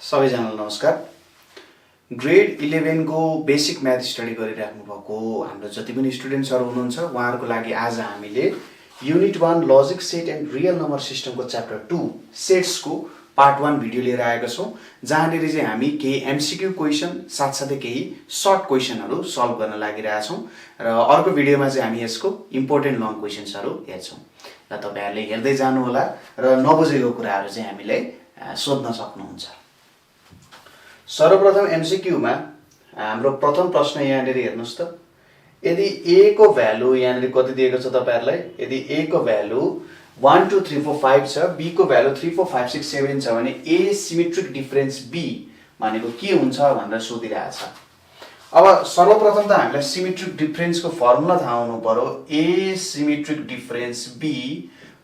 सबैजनालाई नमस्कार। ग्रेड 11 को बेसिक म्याथ स्टडी गरिराख्नु भएको हाम्रो जति पनि स्टुडेन्ट्सहरु हुनुहुन्छ उहाँहरुको लागि आज हामीले unit 1 logic set and real number सिस्टमको च्याप्टर 2 सेट्स को पार्ट 1 भिडियो लिएर आएका छौं, जहाँनेरि चाहिँ हामी केही एमसीक्यू क्वेशन साथसाथै केही सर्ट क्वेशनहरु सल्भ गर्न लागिरहेका छौं र अर्को भिडियोमा चाहिँ हामी यसको इम्पोर्टेन्ट लङ क्वेशन्सहरु हेर्छौं। र तपाईहरुले हेर्दै जानु होला र नबुझेको कुराहरु चाहिँ हामीलाई सोध्न सक्नुहुन्छ। सर्वप्रथम एमसीक्यू मा हाम्रो प्रथम प्रश्न यहाँनेरि हेर्नुस् त, यदि a को भ्यालु यहाँनेरि कति दिएको छ तपाईहरुलाई, यदि a को भ्यालु 1 2 3 4 5 छ, b को भ्यालु 3 4 5 6 7 छ भने a सिमेट्रिक डिफरेन्स b भनेको के हुन्छ भनेर सोधिरहेछ। अब सर्वप्रथम त हामीलाई सिमेट्रिक डिफरेन्स को फर्मुला थाहा हुनु पर्यो। a सिमेट्रिक डिफरेन्स b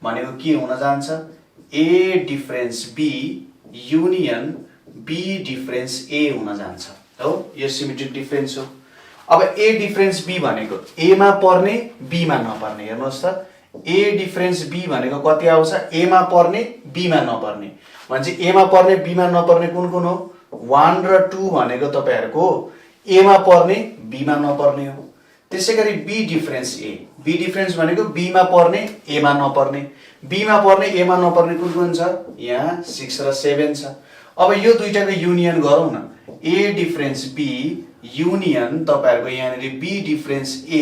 भनेको के हुन जान्छ, a difference b union b difference a हुन जान्छ हो। यो सिमेट्रिक डिफरेन्स हो। अब a डिफरेन्स b भनेको a मा पर्ने b मा नपर्ने, हेर्नुस् त a डिफरेन्स b भनेको कति आउँछ, a मा पर्ने b मा नपर्ने। भनेपछि a मा पर्ने b मा नपर्ने कुन कुन हो, 1 र 2 भनेको तपाईहरुको a मा पर्ने b मा नपर्ने हो। त्यसैगरी b difference a, b difference भनेको b मा पर्ने a मा नपर्ने, b मा पर्ने a मा नपर्ने कुन कुन छ, यहाँ 6 र 7 छ। अब यो दुईटाको युनियन गरौँ न, a डिफरेन्स b युनियन तपाईहरुको यहाँनेरि b डिफरेन्स a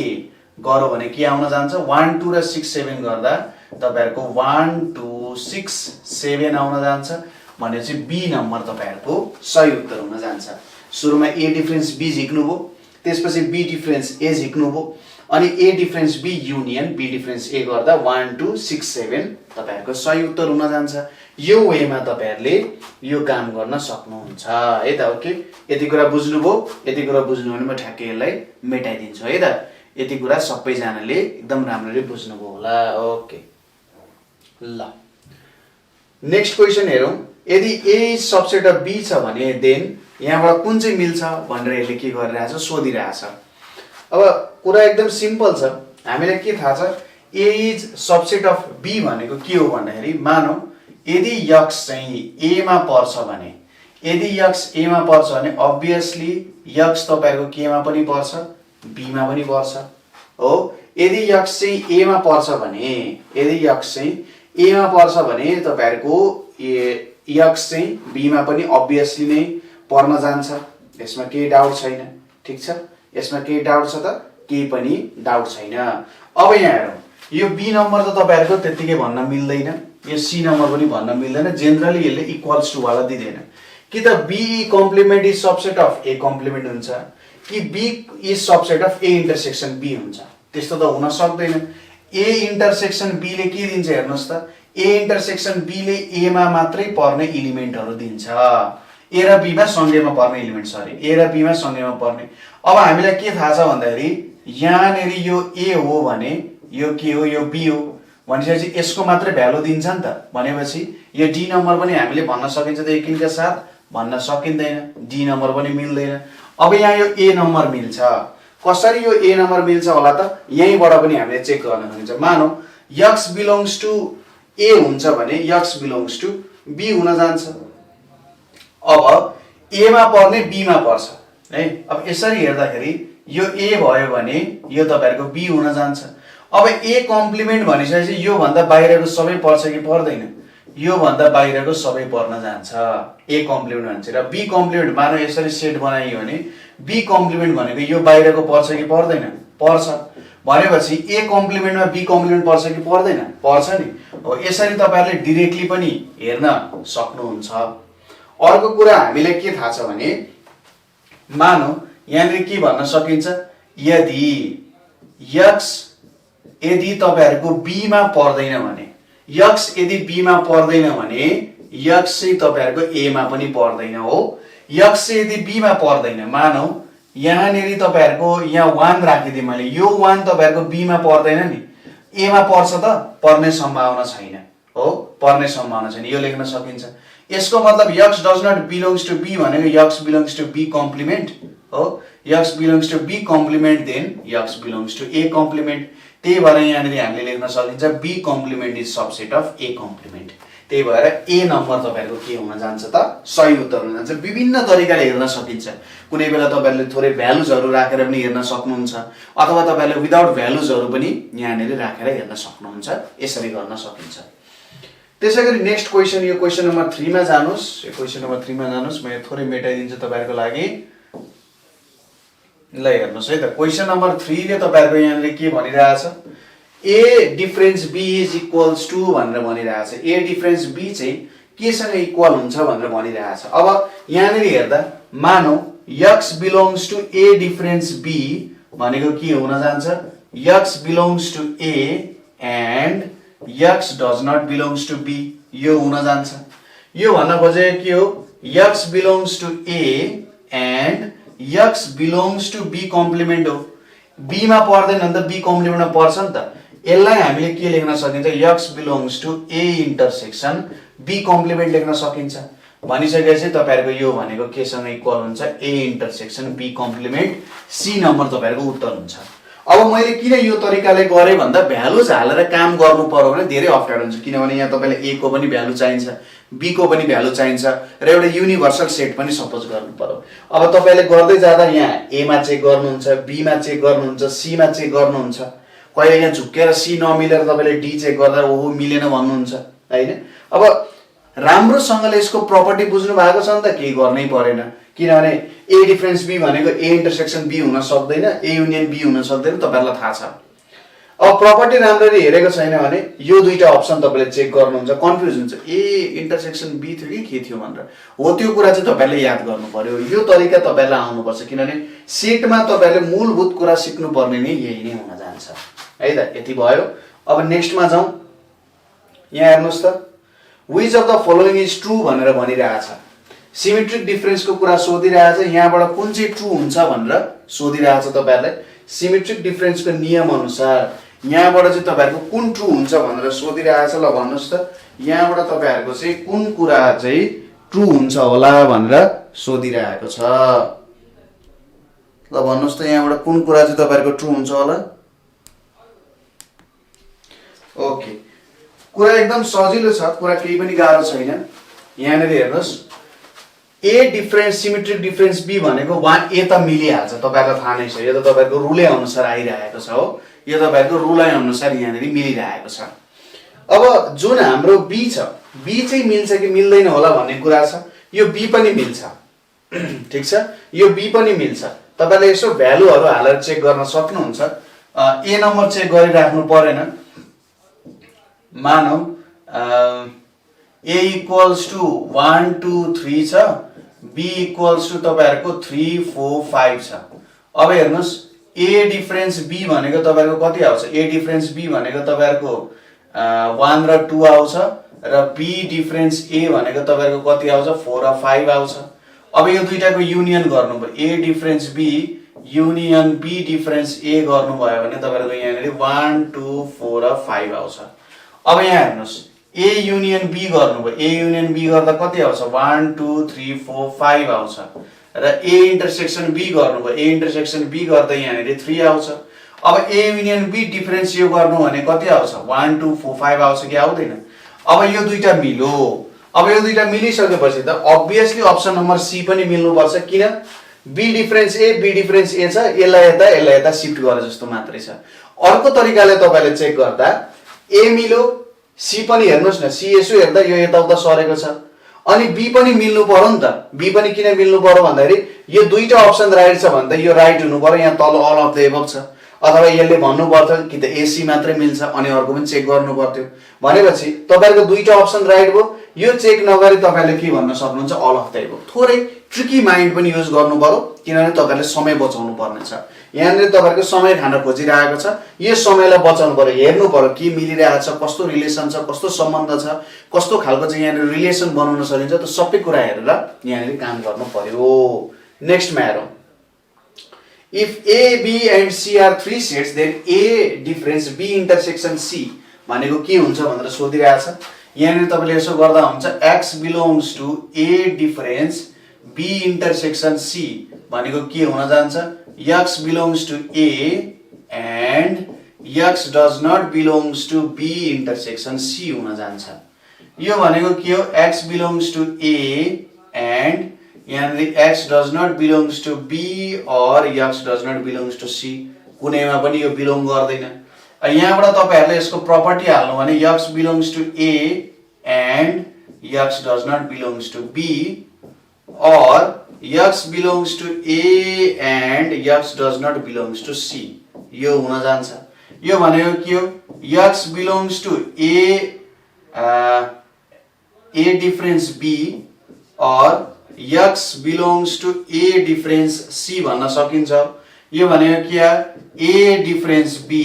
गरौ भने के आउन जान्छ, 1 2 र 6 7 गर्दा तपाईहरुको 1 2 6 7 आउन जान्छ। भनेपछि b नम्बर तपाईहरुको सही उत्तर हुन जान्छ। सुरुमा a डिफरेन्स b झिक्नु भो, त्यसपछि b डिफरेन्स a झिक्नु भो, अनि a difference b union b difference a गर्दा 1 2 6 7 तपाईहरुको सही उत्तर हुन जान्छ। यो वेमा तपाईहरुले यो काम गर्न सक्नुहुन्छ है त। ओके, यति कुरा बुझ्नुभयो, यति कुरा बुझ्नु भने म ठ्याक्कै यसलाई मेटाइदिन्छु है त। यति कुरा सबैजनाले एकदम राम्ररी बुझ्नुभयो होला। ओके ल, नेक्स्ट क्वेशन हेरौं। यदि a सबसेट अफ b छ भने देन यहाँबाट कुन चाहिँ मिल्छ भनेर यसले के गरिरहेछ, सोधिरहेछ। अब कुरा एकदम सिम्पल छ, हामीलाई के थाहा छ, a is subset of b भनेको के हो भन्दाखेरि, मानौ यदि x चाहिँ a मा पर्छ भने, यदि x a मा पर्छ भने obviously x तपाईहरुको के मा पनि पर्छ, b मा पनि पर्छ हो। यदि x चाहिँ a मा पर्छ भने, यदि x चाहिँ a मा पर्छ भने तपाईहरुको x चाहिँ b मा पनि obviously नै पर्न जान्छ, यसमा केही डाउट छैन। ठीक छ, यसमा केही डाउट छ त, केही पनि डाउट छैन। अब यहाँ हेरौं, यो b नम्बर त तपाईहरुको त्यतिकै भन्न मिल्दैन, यो c नम्बर पनि भन्न मिल्दैन। जेनरली यसले इक्वल्स टु वाला दिदैन। कि त b complement is subset of a complement हुन्छ, कि b is subset of a intersection b हुन्छ, त्यस्तो त हुन सक्दैन। a इन्टरसेक्सन b ले के दिन्छ हेर्नुस् त, a इन्टरसेक्सन b ले a मा मात्रै पर्ने एलिमेन्टहरु दिन्छ, a र b मा सँगैमा पर्ने एलिमेन्ट, सरी a र b मा सँगैमा पर्ने। अब हामीलाई के थाहा छ भन्दाखेरि, यहाँनेरि यो a हो भने यो के हो, यो b हो भनेपछि यसको मात्रै भ्यालु दिन्छ नि त। भनेपछि यो d नम्बर पनि हामीले भन्न सकिन्छ त यकिनका साथ, भन्न सकिँदैन, d नम्बर पनि मिल्दैन। अब यहाँ यो a नम्बर मिल्छ, कसरी यो a नम्बर मिल्छ होला त, यहीँबाट पनि हामीले चेक गर्न सकिन्छ। मानौ x बिलोंग्स टु a हुन्छ भने x बिलोंग्स टु b हुन जान्छ। अब a मा पर्ने b मा पर्छ है। अब यसरी हेर्दाखेरि यो a भयो भने यो तपाईहरुको b हुन जान्छ। अब a कम्प्लिमेन्ट भनिसकेपछि यो भन्दा बाहिरको सबै पर्छ कि पर्दैन, यो भन्दा बाहिरको सबै पर्न जान्छ, a कम्प्लिमेन्ट भन्छ। र b कम्प्लिमेन्ट मानौ यसरी सेट बनाइयो भने b कम्प्लिमेन्ट भनेको यो बाहिरको पर्छ कि पर्दैन, पर्छ। भनेपछि a कम्प्लिमेन्टमा b कम्प्लिमेन्ट पर्छ कि पर्दैन, पर्छ नि। हो, यसरी तपाईहरुले डाइरेक्टली पनि हेर्न सक्नुहुन्छ। अर्को कुरा हामीलाई के थाहा छ भने, मानौ यहाँनेरि के भन्न सकिन्छ, यदि तपाईहरुको b मा पर्दैन भने, x यदि b मा पर्दैन भने x चाहिँ तपाईहरुको a मा पनि पर्दैन हो। x चाहिँ यदि b मा पर्दैन, मानौ यहाँनेरि तपाईहरुको यहाँ 1 राखिदिए मैले, यो 1 तपाईहरुको b मा पर्दैन नि, a मा पर्छ त, पर्ने सम्भावना छैन हो, पर्ने सम्भावना छैन, यो लेख्न सकिन्छ। यसको मतलब x does not belongs to b भनेको x belongs to b complement हो, x belongs to b complement then x belongs to a complement. त्यही भएर यहाँनेरि हामीले लेख्न सकिन्छ b complement is subset of a complement. त्यही भएर ए नम्बर तपाईहरुको के हुन जान्छ त सही उत्तर हुन जान्छ। विभिन्न तरिकाले हेर्न सकिन्छ। कुनै बेला तपाईहरुले थोरै भ्यालुजहरु राखेर पनि हेर्न सक्नुहुन्छ अथवा तपाईहरुले विदाउट भ्यालुजहरु पनि यहाँनेरि राखेर हेर्न सक्नुहुन्छ। यसरी गर्न सकिन्छ। त्यसैगरी नेक्स्ट क्वेशन यो क्वेशन नम्बर 3 मा जानुस्। यो क्वेशन नम्बर 3 मा जानुस्। म थोरै मेटाइदिन्छु तपाईहरुको लागि। ल हेर्नुस् है त क्वेशन नम्बर 3 ले तपाईहरुको यहाँले के भनिरहेछ A difference B is equals to भनेर भनिरहेछ। A डिफरेन्स B चाहिँ केसँग इक्वल हुन्छ भनेर भनिरहेछ। अब यहाँनेरि हेर्दा मानौ x belongs to A difference B भनेको के हुन जान्छ x belongs to A and x does not belongs to B यो हुन जान्छ। यो भन्न खोजेको के हो x belongs to A and x belongs to B complement हो। B मा पर्दैन नि त B कम्प्लिमेन्टमा पर्छ नि त। यसलाई हामीले के लेख्न सकिन्छ x belongs to A intersection B complement लेख्न सकिन्छ। भनिसकेपछि तपाईहरुको यो भनेको केसँग इक्वल हुन्छ A intersection B complement C number तपाईहरुको उत्तर हुन्छ। अब मैले किन यो तरिकाले गरे भन्दा भ्यालुज हालेर काम गर्नु पर्यो भने धेरै अप्ठ्यारो हुन्छ। किनभने यहाँ तपाईले A को पनि भ्यालु चाहिन्छ B को पनि भ्यालु चाहिन्छ र एउटा युनिभर्सल सेट पनि सपोज गर्नु पर्यो। अब तपाईले गर्दै जाँदा यहाँ A मा चेक गर्नुहुन्छ B मा चेक गर्नुहुन्छ C मा चेक गर्नुहुन्छ। कहिले यहाँ झुक्केर C नमिलेर तपाईले D चेक गर्दा ओहो मिलेन भन्नुहुन्छ हैन। अब राम्रोसँगले यसको प्रपर्टी बुझ्नु भएको छ नि त केही गर्नै परेन। किनभने A डिफरेन्स B भनेको A इन्टरसेक्सन B हुन सक्दैन A युनियन B हुन सक्दैन तपाईहरुलाई थाहा छ। अब प्रपर्टी राम्ररी हेरेको छैन भने यो दुईटा अप्सन तपाईले चेक गर्नुहुन्छ कन्फ्युज हुन्छ A इन्टरसेक्सन B थियो कि के थियो भनेर। हो त्यो कुरा चाहिँ तपाईहरुले याद गर्नु पर्यो। यो तरिका तपाईहरुलाई आउनु पर्छ किनभने सेटमा तपाईहरुले मूलभूत कुरा सिक्नु पर्ने नै यही नै हुन जान्छ है त। यति भयो। अब नेक्स्ट मा जाउँ। यहाँ हेर्नुस् त which of the following is true भनेर भनिरहेछ। सिमेट्रिक डिफरेन्स को कुरा सोधिरहेछ। यहाँबाट कुन चाहिँ ट्रू हुन्छ भनेर सोधिरहेछ तपाईहरुलाई। सिमेट्रिक डिफरेन्स को नियम अनुसार यहाँबाट चाहिँ तपाईहरुको कुन ट्रू हुन्छ भनेर सोधिरहेछ। ल भन्नुस् त यहाँबाट तपाईहरुको चाहिँ कुन कुरा चाहिँ ट्रू हुन्छ होला भनेर सोधिरहेको छ। ल भन्नुस् त यहाँबाट कुन कुरा चाहिँ तपाईहरुको ट्रू हुन्छ होला। ओके कुरा एकदम सजिलो छ। कुरा केही पनि गाह्रो छैन। यहाँनेरि हेर्नुस् A difference symmetric difference B भनेको 1A त मिलिहाल्छ तपाईहरुलाई थाहा नै छ। यो त तपाईहरुको रुलै अनुसार आइरहेको छ हो। यो तपाईहरुको रुलै अनुसार यहाँनेरि मिलिरहेको छ। अब जुन हाम्रो B छ B चाहिँ मिल्छ कि मिल्दैन होला भन्ने कुरा छ। यो B पनि मिल्छ ठीक छ। यो B पनि मिल्छ। तपाईले यसो भ्यालुहरु हालेर चेक गर्न सक्नुहुन्छ। A नम्बर चेक गरिराख्नु परेन। मानौ A इक्वल्स टु 1 2 3 छ B इक्वल्स टु तपाईहरुको 3 4 5 छ। अब हेर्नुस् A डिफरेन्स B भनेको तपाईहरुको कति आउँछ A डिफरेन्स B भनेको तपाईहरुको 1 र 2 आउँछ र B डिफरेन्स A भनेको तपाईहरुको कति आउँछ 4 र 5 आउँछ। अब यो दुईटाको युनियन गर्नुभयो A difference B union B difference A गर्नुभयो भने तपाईहरुको यहाँनेरि 1 2 4 र 5 आउँछ। अब यहाँ हेर्नुस् A युनियन B गर्नुभयो A युनियन B गर्दा कति आउँछ 1 2 3 4 5 आउँछ र A इन्टरसेक्सन B गर्नुभयो A इन्टरसेक्सन B गर्दा यहाँनेरि 3 आउँछ। अब A युनियन B डिफरेन्स यो गर्नु भने कति आउँछ 1 2 4 5 आउँछ कि आउँदैन। अब यो दुईटा मिल्यो। अब यो दुईटा मिलिसकेपछि त obviously अप्सन नम्बर C पनि मिल्नु पर्छ। किन B difference A B difference A छ यसलाई यता शिफ्ट गरे जस्तो मात्रै छ। अर्को तरिकाले तपाईले चेक गर्दा A मिल्यो C पनि हेर्नुस् न C यसो हेर्दा यो यताउता सरेको छ अनि B पनि मिल्नु पर्यो नि त। B पनि किन मिल्नु पर्यो भन्दाखेरि यो दुईटा अप्सन राइट छ भन्दा यो राइट हुनु पर्यो। यहाँ तल अल अफ द एबभ छ अथवा यसले भन्नु पर्थ्यो कि त AC मात्रै मिल्छ अनि अर्को पनि चेक गर्नु पर्थ्यो। भनेपछि तपाईहरुको दुईटा अप्सन राइट भयो। यो चेक नगरी तपाईले के भन्न सक्नुहुन्छ अल अफ द एबभ। थोरै ट्रिकी माइन्ड पनि युज गर्नु पर्यो किनभने तपाईहरुले समय बचाउनु पर्ने छ। यहाँनिर तपाईहरुको समय खान खोजिरहेको छ। यो समयलाई बचाउनु पर्यो। हेर्नु पर्यो के मिलिरहेछ कस्तो रिलेसन छ कस्तो सम्बन्ध छ कस्तो खालको चाहिँ यहाँनिर रिलेसन बनाउन सकिन्छ त सबै कुरा हेरेर यहाँनिर काम गर्नु पर्यो। नेक्स्ट मा हेरौं। If A, B and C are three sets, then A difference B intersection C भनेको के हुन्छ भनेर सोधिरहेछ। यहाँनिर तपाईले यसो गर्दा हुन्छ x belongs to A difference B intersection C भनेको के हुन जान्छ x belongs to A and x does not belongs to B intersection C हुन जान्छ। यो भनेको के हो x belongs to a and यहाँनिर x does not belongs to b or x does not belongs to c कुनैमा पनि यो बिलोङ गर्दैन यहाँबाट तपाईहरुले यसको प्रपर्टी हाल्नु भने x belongs to a and x does not belongs to b or x belongs to a and x does not belongs to c यो हुन जान्छ यो भनेको के हो x belongs to a difference b or x belongs to a difference c भन्न सकिन्छ यो भनेको के a difference b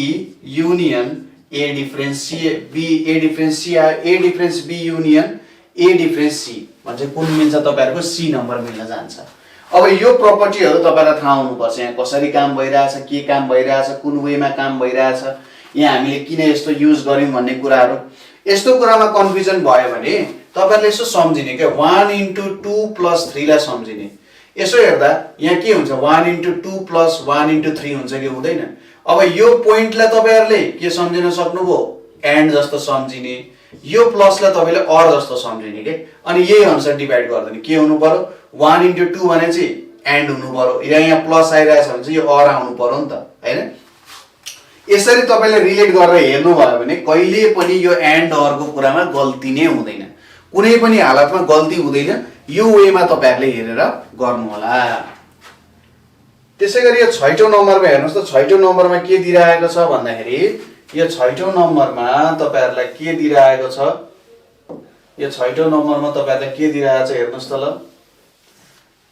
union a difference c b a difference c a difference b union a difference c भन्छ कुन मिल्छ तपाईहरुको c number मिल्न जान्छ अब यो प्रपर्टीहरु तपाईहरुलाई थाहा हुनुपर्छ यहाँ कसरी काम भइराछ के काम भइराछ कुन वेमा काम भइराछ यहाँ हामीले किन यस्तो युज गर्यौं भन्ने कुराहरु यस्तो कुरामा कन्फ्युजन भयो भने तपाईहरुले यसो सम्झिने के 1 * 2 + 3 लाई सम्झिने यसो हेर्दा यहाँ के हुन्छ 1 * 2 + 1 * 3 हुन्छ कि हुँदैन अब यो पोइन्टलाई तपाईहरुले के सम्झिन सक्नुभयो एन्ड जस्तो सम्झिने यो प्लसलाई तपाईले अर जस्तो सम्झिने के अनि यही अनुसार डिभाइड गर्दिने के हुनु पर्यो 1 * 2 भने चाहिँ एन्ड हुनु पर्यो यहाँ प्लस आइराछ भने चाहिँ यो अर आउनु पर्यो नि त हैन यसरी तपाईले रिलेट गरेर हेर्नु भयो भने कहिले पनि यो एन्ड अर को कुरामा गल्ती नै हुँदैन कुनै पनि हालतमा गल्ती हुँदैन यो वेमा तपाईहरुले हेरेर गर्नु होला त्यसैगरी यो 6औं नम्बरमा हेर्नुस् त 6औं नम्बरमा के दिइराएको छ भन्दाखेरि यो 6औं नम्बरमा तपाईहरुलाई के दिइराएको छ यो 6औं नम्बरमा तपाईहरुलाई के दिइराछ हेर्नुस् त ल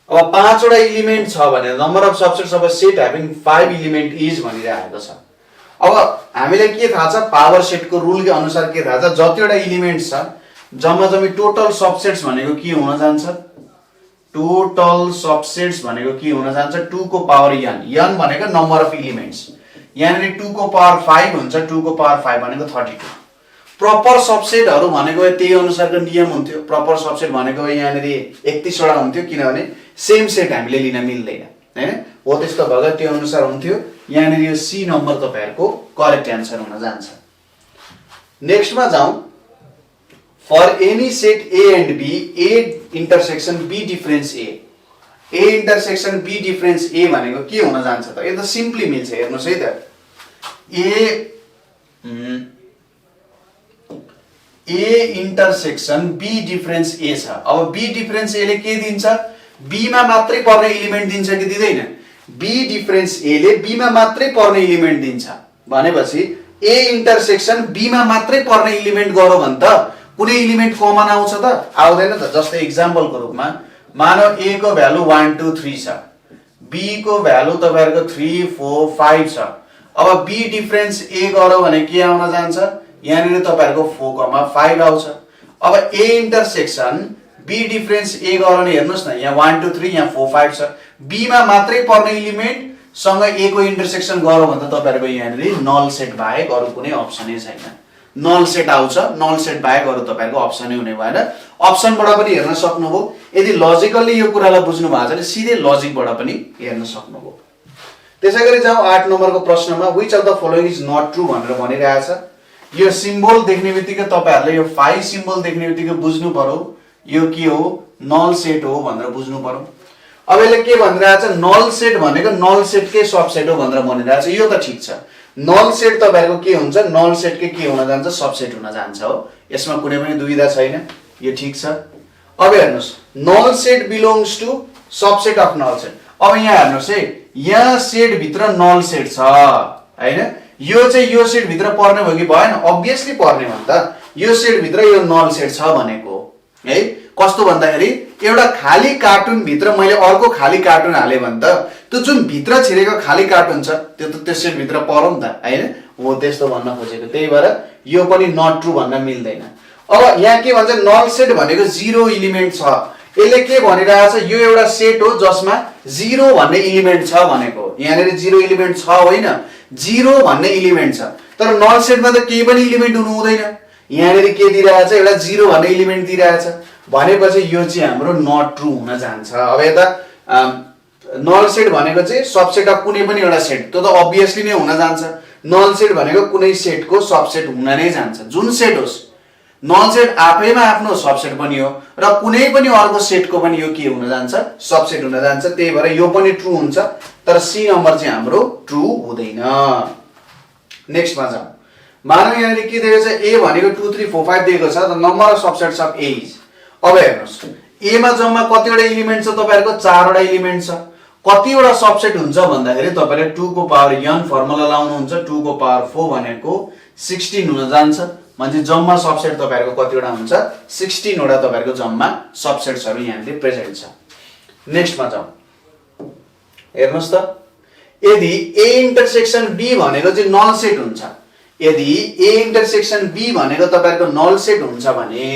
अब 5 वटा एलिमेन्ट छ भने number of subsets of a set having 5 element is भनिरहेको छ अब हामीले के थाहा छ पावर सेटको रुल के अनुसार के थाहा छ जतिवटा एलिमेन्ट छ जम्मा जम्मी टोटल सबसेट्स भनेको के हुन जान्छ टोटल सबसेट्स भनेको के हुन जान्छ 2 को पावर n भनेको नम्बर अफ एलिमेन्ट्स यहाँनिर 2 को पावर 5 हुन्छ 2 को पावर 5 भनेको 32 प्रपर सबसेटहरु भनेको त्यही अनुसारको नियम हुन्थ्यो प्रपर सबसेट भनेको यहाँनिर 31 वटा हुन्थ्यो किनभने सेम सेट हामीले लिन मिल्दैन हैन हो त्यस्तो भए त्यो अनुसार हुन्थ्यो यहाँनिर यो सी नम्बर तपाईहरुको करेक्ट आन्सर हुन जान्छ नेक्स्टमा जाउँ for any set a and b a intersection b difference a intersection b difference a भनेको के हुन जान्छ त यो त सिम्पली मिल्छ हेर्नुस् है त a intersection b difference a छ अब b difference a ले के दिन्छ b मा मात्रै पर्ने एलिमेन्ट दिन्छ कि दिदैन b difference a ले b मा मात्रै पर्ने एलिमेन्ट दिन्छ भनेपछि a intersection b मा मात्रै पर्ने एलिमेन्ट गरो भन्छ त कुनै एलिमेन्ट कमन आउँछ त आउँदैन त जस्तै एक्जाम्पलको रूपमा मानौ a को भ्यालु 1 2 3 छ b को भ्यालु तपाईहरुको 3 4 5 छ अब b डिफरेन्स a गरौ भने के आउन जान्छ यहाँनिर तपाईहरुको 4 5 आउँछ अब a intersection b difference a गरौ भने हेर्नुस् न यहाँ 1 2 3 यहाँ 4 5 छ b मा मात्रै पर्ने एलिमेन्ट सँग a को इन्टरसेक्सन गरौ भने तपाईहरुको यहाँनिर नल सेट बाहेक अरु कुनै अप्सनै छैन नल सेट आउँछ नल सेट बाहेक अरु तपाईहरुको अप्सनै हुने भएन अप्सनबाट पनि हेर्न सक्नुभयो यदि लजिकली यो कुरालाई बुझ्नु भएको छ भने सिधै लजिकबाट पनि हेर्न सक्नुभयो त्यसैगरी जाउँ 8 नम्बरको प्रश्नमा which of the following is not true भनेर भनिरहेछ यो सिम्बल देख्नेबित्तिकै तपाईहरुले यो 5 सिम्बल देख्नेबित्तिकै बुझ्नु पर्यो यो के हो नल सेट हो भनेर बुझ्नु पर्यो अब यसले के भनिरहेछ नल सेट भनेको नल सेटकै सबसेट हो भनेर भनिरहेछ यो त ठीक छ नल सेट तपाईहरुको के हुन्छ नल सेटकै के हुन जान्छ सबसेट हुन जान्छ हो यसमा कुनै पनि दुविधा छैन यो ठीक छ अब हेर्नुस् null set belongs to subset of null set अब यहाँ हेर्नुस् है यहाँ सेट भित्र नल सेट छ हैन यो चाहिँ यो सेट भित्र पर्ने हो कि भएन अब्भियसली पर्ने हो नि त यो सेट भित्र यो नल सेट छ भनेको है कस्तो भन्दाखेरि एउटा खाली कार्टुन भित्र मैले अर्को खाली कार्टुन हाले भने त त्यो जुन भित्र छिरेको खाली कार्टुन छ त्यो त त्यो सेट भित्र पर्यो नि त हैन हो त्यस्तो भन्न खोजेको त्यही भएर यो पनि नट ट्रू भन्न मिल्दैन अब यहाँ के भन्छ नल सेट भनेको 0 एलिमेन्ट छ यसले के भनिरहेछ यो एउटा सेट हो जसमा 0 भन्ने एलिमेन्ट छ भनेको यहाँनेर 0 एलिमेन्ट छ होइन 0 भन्ने एलिमेन्ट छ तर नल सेटमा त केही पनि एलिमेन्ट हुनु हुँदैन यहाँनेर के दिइरहेछ एउटा 0 भन्ने एलिमेन्ट दिइरहेछ भनेपछि यो चाहिँ हाम्रो नट ट्रू हुन जान्छ अब यता नल सेट भनेको चाहिँ सबसेट अफ कुनै पनि एउटा सेट त्यो त अब्भियसली नै हुन जान्छ नल सेट भनेको कुनै सेटको सबसेट हुन नै जान्छ जुन सेट होस् नल सेट आफैमा आफ्नो सबसेट बनियो र कुनै पनि अर्को सेटको पनि यो के हुन जान्छ सबसेट हुन जान्छ त्यही भएर यो पनि ट्रु हुन्छ तर सी नम्बर चाहिँ हाम्रो ट्रु हुँदैन नेक्स्टमा जाउँ मानौ यहाँ के दिएको छ ए भनेको 2 3 4 5 दिएको छ the number of subsets of A is अब हेर्नुस् ए मा जम्मा कतिवटा एलिमेन्ट छ तपाईहरुको 4 वटा एलिमेन्ट छ कतिवटा सबसेट हुन्छ भन्दाखेरि तपाईले 2 को पावर n फर्मुला लाउनु हुन्छ 2 को पावर 4 भनेको 16 हुन जान्छ म्हणजे जम्मा सबसेट तपाईहरुको कतिवटा हुन्छ 16 वटा तपाईहरुको जम्मा सबसेट्सहरु यहाँले प्रेजेन्ट छ नेक्स्टमा जाउँ हेर्नुस् त यदि a इन्टरसेक्सन b भनेको चाहिँ नल सेट हुन्छ यदि a इन्टरसेक्सन b भनेको तपाईहरुको नल सेट हुन्छ भने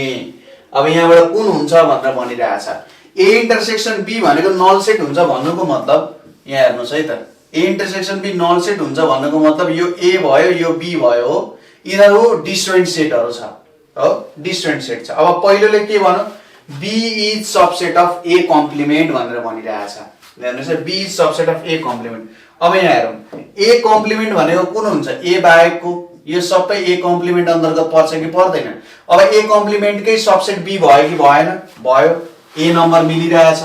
अब यहाँबाट कुन हुन्छ भनेर भनिरहेछ a इन्टरसेक्सन b भनेको नल सेट हुन्छ भन्नुको मतलब यहाँ हेर्नुस् है त a intersection b null set हुन्छ भन्नुको मतलब यो a भयो यो b भयो यिनीहरु डिस्ट्रेन्ट सेटहरु छ हो डिस्ट्रेन्ट सेट छ अब पहिलोले के भन्नु b is subset of a complement भनेर भनिरहेछ हेर्नुस् b is subset of a complement अब यहाँ हेरौं a कम्प्लिमेन्ट भनेको कुन हुन्छ a बाहेकको यो सबै a कम्प्लिमेन्ट अन्तर्गत पर्छ कि पर्दैन अब a कम्प्लिमेन्टकै सबसेट b भयो कि भएन भयो a नम्बर मिलिरहेछ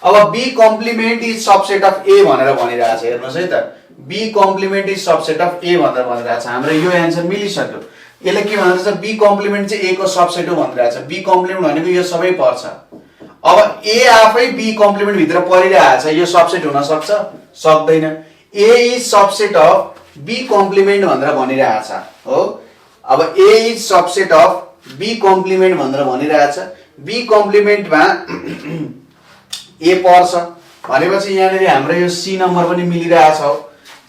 अब b complement is subset of a भनेर भनिरहेछ हेर्नुस् है त b complement is subset of a भनेर भनिरहेछ हाम्रो यो आन्सर मिलिसक्यो यसले के भन्छ b कम्प्लिमेन्ट चाहिँ a को सबसेट हो भनिरहेछ b कम्प्लिमेन्ट भनेको यो सबै पर्छ अब a आफै b कम्प्लिमेन्ट भित्र परिरहेछ यो सबसेट हुन सक्छ सक्दैन a is subset of b complement भनेर भनिरहेछ हो अब a is subset of b complement भनेर भनिरहेछ b कम्प्लिमेन्टमा a पर्छ भनेपछि यहाँनेरि हाम्रो यो c नम्बर पनि मिलिरहेछ हो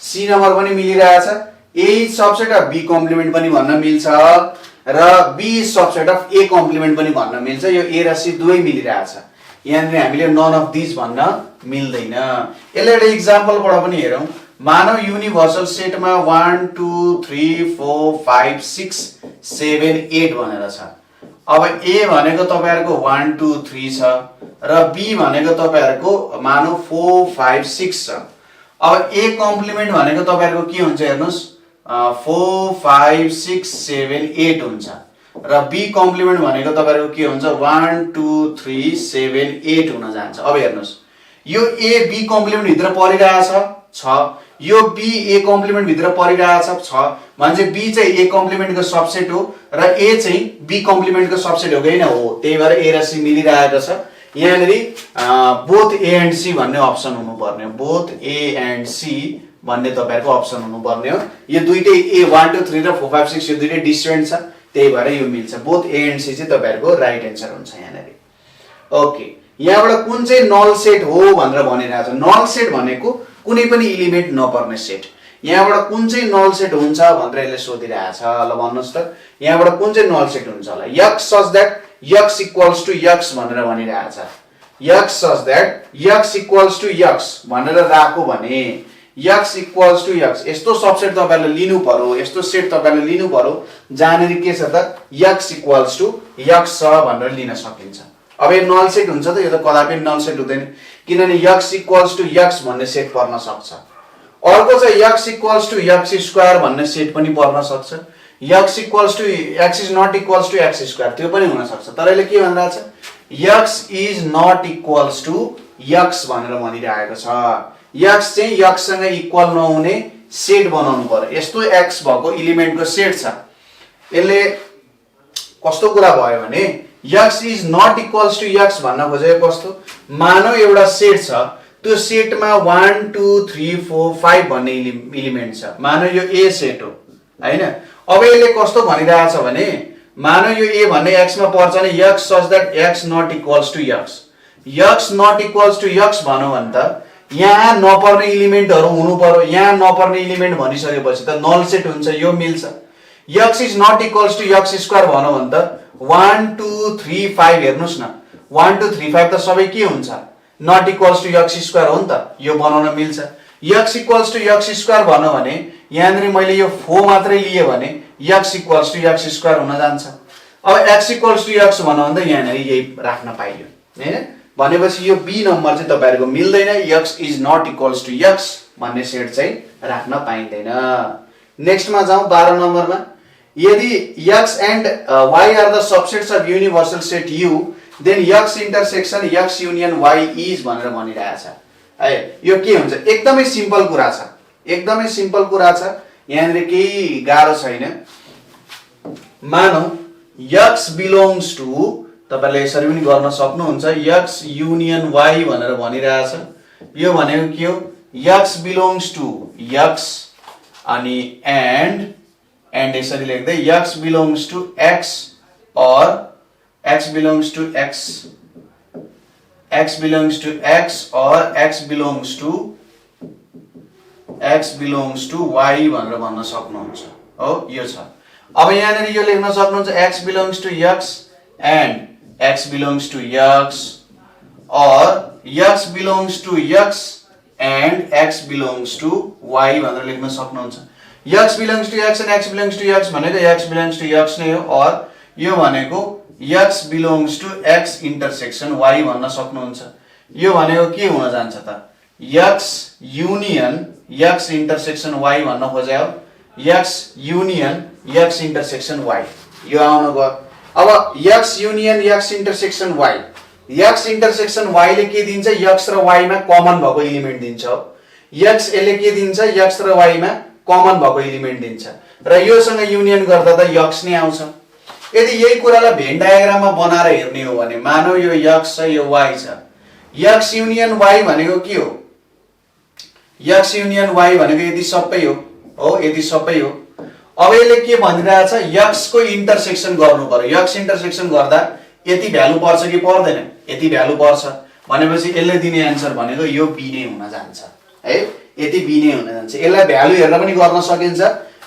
c नम्बर पनि मिलिरहेछ a is subset of b complement पनि भन्न मिल्छ र b is subset of a complement पनि भन्न मिल्छ यो a र c दुवै मिलिरहेछ यहाँनेरि हामीले नन अफ दिस भन्न मिल्दैन यसले एउटा एक्जाम्पलबाट पनि हेरौं मानव युनिभर्सल सेटमा 1 2 3 4 5 6 7 8 भनेर छ अब a भनेको तपाईहरुको 1 2 3 छ र b भनेको तपाईहरुको मानव 4 5 6 छ अब a कम्प्लिमेन्ट भनेको तपाईहरुको के हुन्छ हेर्नुस् 4 5 6 7 8 हुन्छ र b कम्प्लिमेन्ट भनेको तपाईहरुको के हुन्छ 1 2 3 7 8 हुन जान्छ अब हेर्नुस् यो a b कम्प्लिमेन्ट भित्र परिरहेछ छ यो b a कम्प्लिमेन्ट भित्र परिरहेछ छ म्हणजे b चाहिँ a कम्प्लिमेन्टको सबसेट हो र a चाहिँ b कम्प्लिमेन्टको सबसेट हो कि हैन हो त्यही भएर a र c मिलिरहेको छ यहाँनेरि बोथ a एन्ड c भन्ने अप्सन हुनु पर्ने हो बोथ a एन्ड c भन्ने तपाईहरुको अप्सन हुनु पर्ने हो यो दुईटै a 1 2 3 र 4 5 6 यो दुईटै डिस्टेन्ट छ त्यही भएर यो मिल्छ बोथ a एन्ड c चाहिँ तपाईहरुको राइट आन्सर हुन्छ यहाँनेरि ओके यहाँबाट कुन चाहिँ नल सेट हो भनेर भनिरहेछ नल सेट भनेको कुनै पनि एलिमेन्ट नपर्ने सेट यहाँबाट कुन चाहिँ नल सेट हुन्छ भनेर यसले सोधिरहेछ ल भन्नुस् त यहाँबाट कुन चाहिँ नल सेट हुन्छ होला x such that x equals to x भनेर भनिरहेछ x such that x equals to x भनेर राखो भने x equals to x यस्तो सबसेट तपाईहरुले लिनु पर्यो यस्तो सेट तपाईहरुले लिनु पर्यो जहाँनेरि के छ त x equals to x छ भनेर लिन सकिन्छ अब यो नल सेट हुन्छ त यो त कदापि नल सेट हुँदैन किनभने x equals to x भन्ने सेट पर्न सक्छ अर्को चाहिँ x equals to x square भन्ने सेट पनि पर्न सक्छ x equals to x is not equals to x square त्यो पनि हुन सक्छ तर यसले के भनिरहेछ x is not equals to x भनेर भनिरहेको छ x चाहिँ x सँग इक्वल नहुने सेट बनाउनु पर्यो यस्तो x भएको एलिमेन्टको सेट छ यसले कस्तो कुरा भयो भने x is not equals to x भन्न खोजेको कस्तो मानव एउटा सेट छ त्यो सेटमा 1 2 3 4 5 भन्ने एलिमेन्ट छ मानव यो a सेट हो हैन अब यसले कस्तो भनिरहेछ भने मानव यो a भन्ने x मा पर्छ नि x such that x not equals to x not equals to x भन्नु भने त यहाँ नपर्ने एलिमेन्टहरु हुनु पर्यो यहाँ नपर्ने एलिमेन्ट भनिसकेपछि त नल सेट हुन्छ यो मिल्छ x is not equals to x square भन्नु भने त 1 2 3 5 हेर्नुस् न 1 2 3 5 त सबै के हुन्छ not equals to x square हो नि त यो बनाउन मिल्छ x equals to x square भन्नु भने यहाँनेरि मैले यो 4 मात्रै लिए भने x equals to x square हुन जान्छ अब x equals to x भन्नु भने त यहाँनेरि यही राख्न पाइयो हैन भनेपछि यो b नम्बर चाहिँ तपाईहरुको मिल्दैन x is not equals to x भन्ने सेट चाहिँ राख्न पाइँदैन नेक्स्टमा जाउँ 12 नम्बरमा यदि x and y are the subsets of universal set U, then x intersection x union y is भनेर भनिरहेछ है। यो के हुन्छ, एकदमै सिम्पल कुरा छ, एकदमै सिम्पल कुरा छ, यहाँनिर केही गाह्रो छैन। मानौ x belongs to, तपाईले यसरी पनि गर्न सक्नुहुन्छ, x union y भनेर भनिरहेछ। यो भनेको के हो, x belongs to x अनि and यसरी लेख्दै x belongs to x or x belongs to x, x belongs to x or x belongs to y भनेर भन्न सक्नुहुन्छ हो। यो छ। अब यहाँनिर यो लेख्न सक्नुहुन्छ x belongs to x and x belongs to x or x belongs to x and x belongs to y भनेर लेख्न सक्नुहुन्छ। x belongs to x and x belongs to x भनेको x belongs to x नै हो, और यो भनेको x belongs to x intersection y भन्न सक्नुहुन्छ। यो भनेको के हुन जान्छ त, x union x intersection y भन्न खोजे हो, x union x intersection y यो आउन गयो। अब x union x intersection y, x intersection y ले के दिन्छ, x र y मा कमन भएको एलिमेन्ट दिन्छ हो। x ले के दिन्छ, x र y मा कमन भएको एलिमेन्ट दिन्छ र योसँग युनियन गर्दा त x नै आउँछ। यदि यही कुरालाई भेन डायग्राममा बनाएर हेर्ने हो भने मानौ यो x छ, यो y छ, x युनियन y भनेको के हो, x युनियन y भनेको यदि सबै हो, यदि सबै हो। अब यसले के भनिरहेछ, x को इन्टरसेक्सन गर्नु पर्यो, x इन्टरसेक्सन गर्दा यति भ्यालु पर्छ कि पर्दैन, यति भ्यालु पर्छ भनेपछि यसले दिने आन्सर भनेको यो b नै हुन जान्छ है, यति b नै हुन जान्छ। यसलाई भ्यालु हेरेर पनि गर्न सकिन्छ,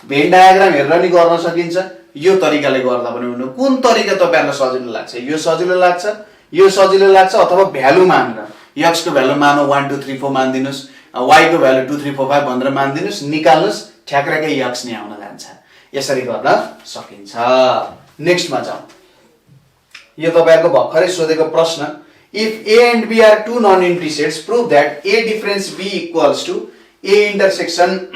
भेन डायग्राम हेरेर पनि गर्न सकिन्छ, यो तरिकाले गर्दा पनि हुन्छ। कुन तरिका तपाईहरुलाई सजिलो लाग्छ, यो सजिलो लाग्छ, यो सजिलो लाग्छ, अथवा भ्यालु मानेर x को भ्यालु मानौ 1 2 3 4 मान्दिनुस्, y को भ्यालु 2 3 4 5 भनेर मान्दिनुस्, निकाल्नुस्, ठ्याक्कै x नै आउन जान्छ। यसरी गर्न सकिन्छ। नेक्स्टमा जाऊ। यो तपाईहरुको भर्खरै सोधेको प्रश्न, if a and b are two non-empty sets, prove that a difference b equals to a intersection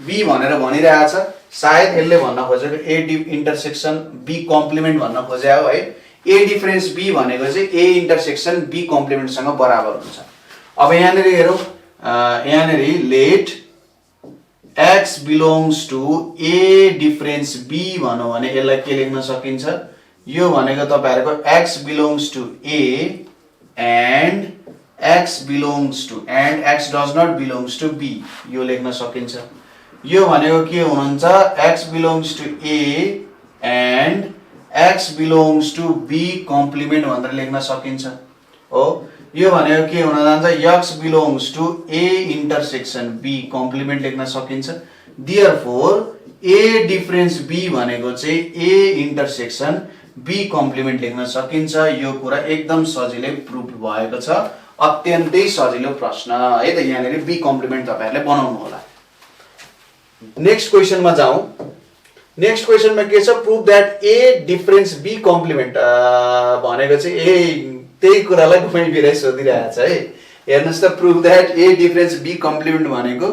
b भनेर भनिरहेछ। सायद यसले भन्न खोजेको a intersection b complement भन्न खोजे हो है। a difference b भनेको चाहिँ a intersection b complement सँग बराबर हुन्छ। अब यहाँनिर हेरौं, यहाँनिर let x belongs to a difference b भनौं भने यसलाई के लेख्न सकिन्छ, यो भनेको तपाईहरुको x belongs to a and x belongs to and x does not belongs to b यो लेख्न सकिन्छ। यो भनेको के हुनुहुन्छ, x belongs to a and x belongs to b complement भनेर लेख्न सकिन्छ हो। यो भनेको के हुन जान्छ, x belongs to a intersection b complement लेख्न सकिन्छ। therefore a difference b भनेको चाहिँ a intersection b complement लेख्न सकिन्छ। यो कुरा एकदम सजिलै प्रुफ भएको छ, अत्यन्तै सजिलो प्रश्न है त। यहाँनिर b complement तपाईहरुले बनाउनु होला। नेक्स्ट क्वेशनमा जाऊ। नेक्स्ट क्वेशनमा के छ, proof that a difference b complement भनेको चाहिँ त्यही कुरालाई घुमाइ फिराइ सोधिरहेछ है। हेर्नुस् त, proof that a difference b complement भनेको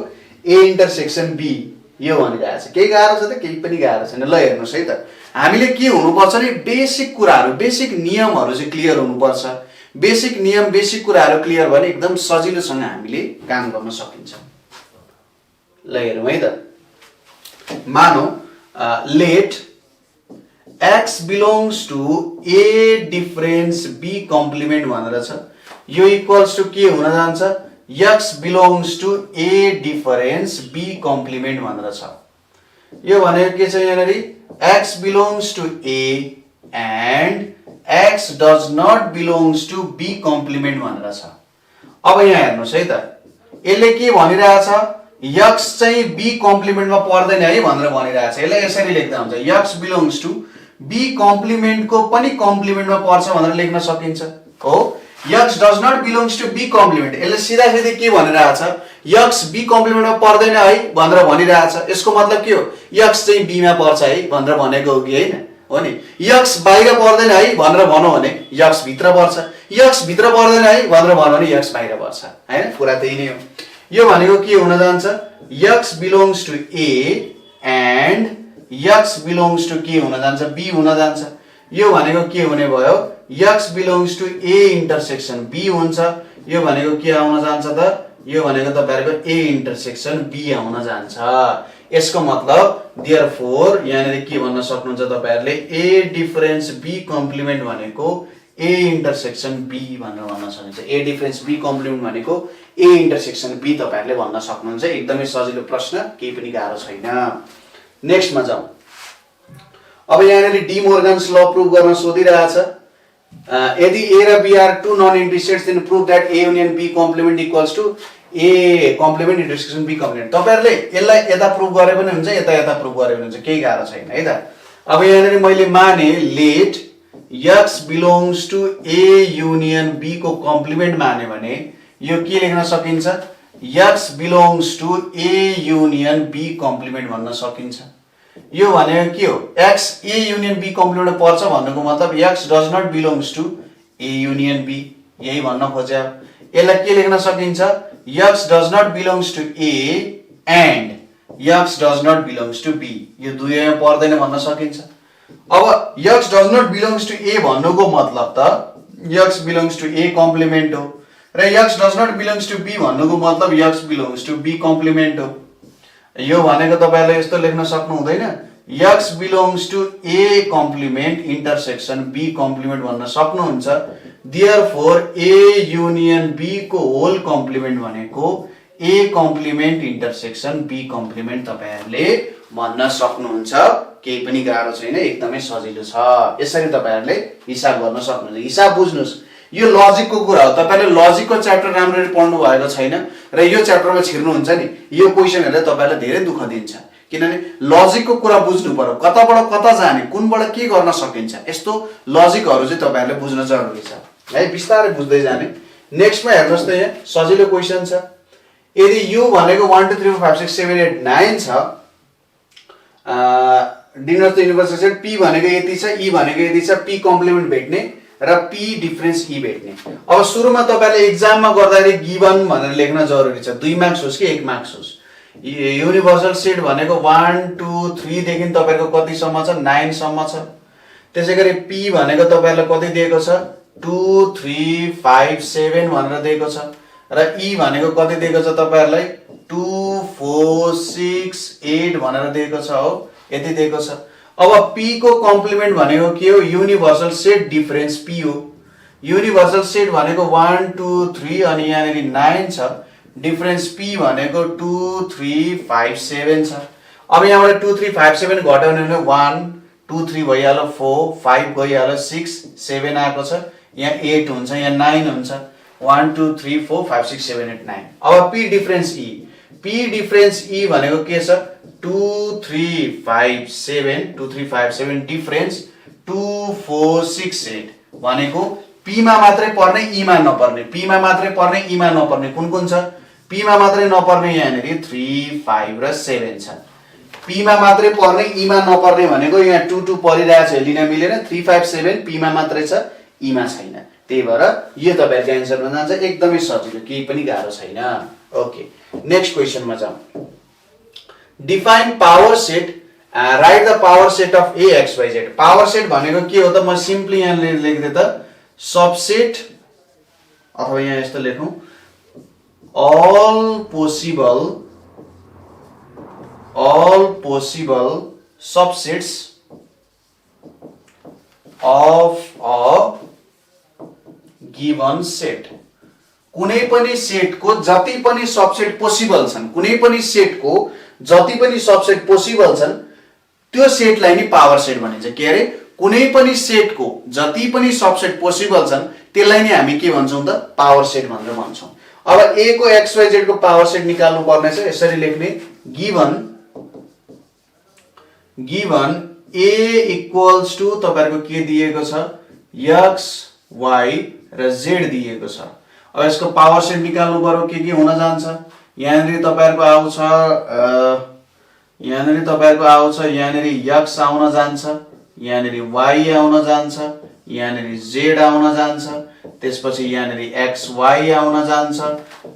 a इंटरसेक्सन b यो भनिरहेछ। केही गाह्रो छ त, केही पनि गाह्रो छैन। ल हेर्नुस् है त, हामीले के हुनुपर्छ नि, बेसिक कुराहरु, बेसिक नियमहरु चाहिँ क्लियर हुनुपर्छ। बेसिक नियम, बेसिक कुराहरु क्लियर भने एकदम सजिलोसँग हामीले काम गर्न सकिन्छ। ल हेरौँ है त। मानौ let x belongs to a difference b complement भनेर छ। यो इक्वल्स टु के हुन जान्छ, x belongs to a difference b complement भनेर छ। यो भनेको के छ, यहाँनेरि x belongs to a and x does not belongs to b complement भनेर छ। अब यहाँ हेर्नुस् है त, यसले के भनिरहेछ, x चाहिँ b complement मा पर्दैन है भनेर भनिरहेछ। यसलाई यसरी लेख्दा हुन्छ, x belongs to b complement को पनि complement मा पर्छ भनेर लेख्न सकिन्छ हो। x does not belongs to b complement, यसले सिधा सिधै के भनिरहेछ, x b complement मा पर्दैन है भनेर भनिरहेछ। यसको मतलब के हो, x चाहिँ b मा पर्छ है भनेर भनेको हो कि हैन, हो नि। x बाहिर पर्दैन है भनेर भनौ भने x भित्र पर्छ, x भित्र पर्दैन है भनेर भनौ भने x बाहिर पर्छ हैन। कुरा त्यही नै हो। यो भनेको के हुन जान्छ, x belongs to a and x belongs to के हुन जान्छ, b हुन जान्छ। यो भनेको के हुने भयो, x belongs to a intersection b हुन्छ। यो भनेको के आउन जान्छ त, यो भनेको तपाईहरुको a इन्टरसेक्सन b आउन जान्छ। यसको मतलब देयरफोर यहाँनेरि के भन्न सक्नुहुन्छ तपाईहरुले, a डिफरेन्स b कम्प्लिमेन्ट भनेको a इन्टरसेक्सन b भनेर भन्न सक्नुहुन्छ। a डिफरेन्स b कम्प्लिमेन्ट भनेको a इन्टरसेक्सन b तपाईहरुले भन्न सक्नुहुन्छ। एकदमै सजिलो प्रश्न, केही पनि गाह्रो छैन। नेक्स्टमा जाउँ। अब यहाँनेरि डी मोर्गन्स ल प्रुभ गर्न सोधिरहेछ। यदि a र b are two non empty sets then prove that a union b complement equals to a complement intersection b complement. तपाईहरुले यसलाई यता प्रुभ गरे पनि हुन्छ, यता प्रुभ गरे पनि हुन्छ, केही गाह्रो छैन है त। अब यहाँनेरि मैले माने let x belongs to a union b को कम्प्लिमेन्ट माने भने यो के लेख्न सकिन्छ, x belongs to a union b complement भन्न सकिन्छ। यो भनेको के हो, x a union b complement पर्छ भन्नुको मतलब x does not belongs to a union b, यही भन्न खोज्यो। यसलाई के लेख्न सकिन्छ, x does not belongs to a and x does not belongs to b, यो दुवैमा पर्दैन भन्न सकिन्छ। अब x does not belongs to a भन्नुको मतलब त x belongs to a complement हो, र x does not belongs to b भन्नुको मतलब x belongs to b complement हो। यो भनेको तपाईहरुले यस्तो लेख्न सक्नु हुँदैन, x belongs to a complement intersection b complement भन्न सक्नुहुन्छ। देयरफोर a युनियन b को होल कम्प्लिमेन्ट भनेको a complement intersection b complement तपाईहरुले भन्न सक्नुहुन्छ। केही पनि गाह्रो छैन, एकदमै सजिलो छ। यसरी तपाईहरुले हिसाब गर्न सक्नुहुन्छ। हिसाब बुझ्नुस्, यो लजिकको कुरा हो। तपाईले लजिकको च्याप्टर राम्ररी पढ्नु भएको छैन र यो च्याप्टरमा छिर्नुहुन्छ नि, यो क्वेशनहरुले तपाईलाई धेरै दुःख दिन्छ। किनभने लजिकको कुरा बुझ्नु पर्यो, कताबाट कता जाने, कुनबाट के गर्न सकिन्छ, यस्तो लजिकहरु चाहिँ तपाईहरुले बुझ्न जरुरी छ है। बिस्तारै बुझ्दै जाने। नेक्स्टमा हेर्नुस् त, यहाँ सजिलो क्वेशन छ। यदि u भनेको 1 2 3 4 5 6 7 8 9 छ, denote the universal set, p भनेको यति छ, e भनेको यति छ, p कम्प्लिमेन्ट भेट्ने र p डिफरेन्स e भेट्ने। अब सुरुमा तपाईले एक्जाममा गर्दाखेरि गिवन भनेर लेख्न जरुरी छ। 2 मार्क्स होस् कि 1 मार्क्स होस्। युनिभर्सल सेट भनेको 1 2 3 देखि तपाईहरुको कति सम्म छ, 9 सम्म छ। त्यसैगरी p भनेको तपाईहरुलाई कति दिएको छ, 2 3 5 7 भनेर दिएको छ, र e भनेको कति दिएको छ तपाईहरुलाई, 2 4 6 8 भनेर दिएको छ हो, यति दिएको छ। अब p को कम्प्लिमेन्ट भनेको के हो, युनिभर्सल सेट डिफरेन्स p हो। युनिभर्सल सेट भनेको 1 2 3 अनि यहाँनेरि 9 छ, डिफरेन्स p भनेको 2 3 5 7 छ। अब यहाँबाट 2 3 5 7 घटाउने भने 1 2 3 भइहाल्यो, 4 5 गइहाल्यो, 6 7 आएको छ, यहाँ 8 हुन्छ, यहाँ 9 हुन्छ। 1 2 3 4 5 6 7 8 9। अब p difference e, p difference e भनेको के छ, 2 3 5 7 2 3 5 7 डिफरेन्स 2 4 6 8 भनेको p मा मात्रै पर्ने, e मा नपर्ने, p मा मात्रै पर्ने, e मा नपर्ने कुन कुन छ, p मा मात्रै नपर्ने यहाँनेरि 3 5 र 7 छ। p मा मात्रै पर्ने, e मा नपर्ने भनेको यहाँ 2 2 परिरहेछ, लिन मिलेन, 3 5 7 p मा मात्रै छ, e मा छैन। त्यही भएर यो तपाईहरुको आन्सरमा जान्छ। एकदमै सजिलो, केही पनि गाह्रो छैन। ओके, नेक्स्ट क्वेशनमा जाउँ। Define power set, right the power set of a x y z। Power set भनेको के हो त, म सिम्पली यहाँ लेख्दै त सबसेट, अथवा यहाँ यस्तो लेखौं, all possible subsets of a given set। कुनै पनि सेटको जति पनि सबसेट पोसिबल छन्, कुनै पनि सेटको जति पनि सबसेट पोसिबल छन्, त्यो सेटलाई नि पावर सेट भनिन्छ। के अरे, कुनै पनि सेटको जति पनि सबसेट पोसिबल छन् त्यसलाई नि हामी के भन्छौं त, पावर सेट भनेर भन्छौं। अब a को x y z को पावर सेट निकाल्नु पर्ने छ। यसरी लेख्ने, गिवन a इक्वल्स टु तपाईहरुको के दिएको छ, x y र z दिएको छ। अब यसको पावर सेट निकाल्नु पर्यो, के हुन जान्छ, यहाँनेरि तपाईहरुको आउँछ, यहाँनेरि x आउन जान्छ, यहाँनेरि y आउन जान्छ, यहाँनेरि z आउन जान्छ, त्यसपछि यहाँनेरि xy आउन जान्छ,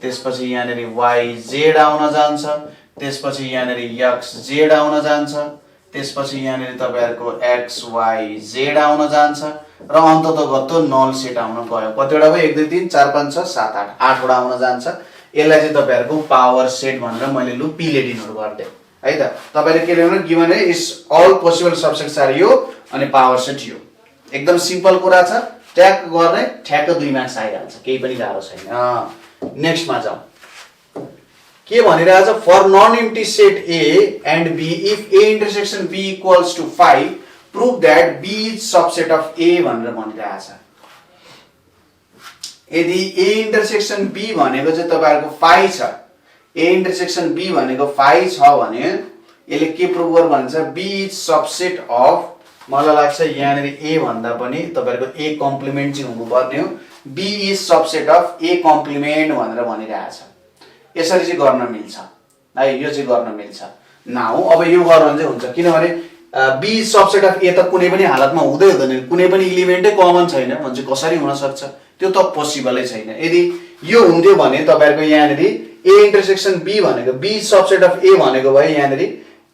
त्यसपछि यहाँनेरि yz आउन जान्छ, त्यसपछि यहाँनेरि xz आउन जान्छ, त्यसपछि यहाँनिर तपाईहरुको x y z आउन जान्छ र अन्ततगत्तो नल सेट आउन गयो। कतिवटा भयो 1 2 3 4 5 6 7 8 8 वटा आउन जान्छ। यसलाई चाहिँ तपाईहरुको पावर सेट भनेर मैले लु p ले डिनोट गर्दै है त। तपाईले के ल्याउनु गिवन है is all possible subsets are यो अनि पावर सेट यो। एकदम सिम्पल कुरा छ, ट्याग गर्ने ठ्याक्क 2 मार्क्स आइहाल्छ, केही पनि गाह्रो छैन। नेक्स्ट मा जाऊ। के भनिरहेछ for non empty set A and B if A intersection B equals to 5 prove that B is subset of A भनेर भनिरहेछ। यदि A intersection B भनेको चाहिँ तपाईहरुको 5 छ, A intersection B भनेको 5 छ भने यसले के प्रुभ गर भन्छ B is subset of, मलाई लाग्छ यहाँनेरि A भन्दा पनि तपाईहरुको A कम्प्लिमेन्ट चाहिँ हुनुपर्ने हो। B is subset of A complement भनेर भनिरहेछ। यसरी चाहिँ गर्न मिल्छ है, यो चाहिँ गर्न मिल्छ। नाउ अब यो गर्न चाहिँ हुन्छ किनभने B is subset of A त कुनै पनि हालतमा हुँदै हुँदैन, कुनै पनि एलिमेन्टै कमन छैन भने कसरी हुन सक्छ, त्यो त पोसिबलै छैन। यदि यो हुन्थ्यो भने तपाईहरुको यहाँनेरि A इन्टरसेक्सन B भनेको B is subset of A भनेको भए यहाँनेरि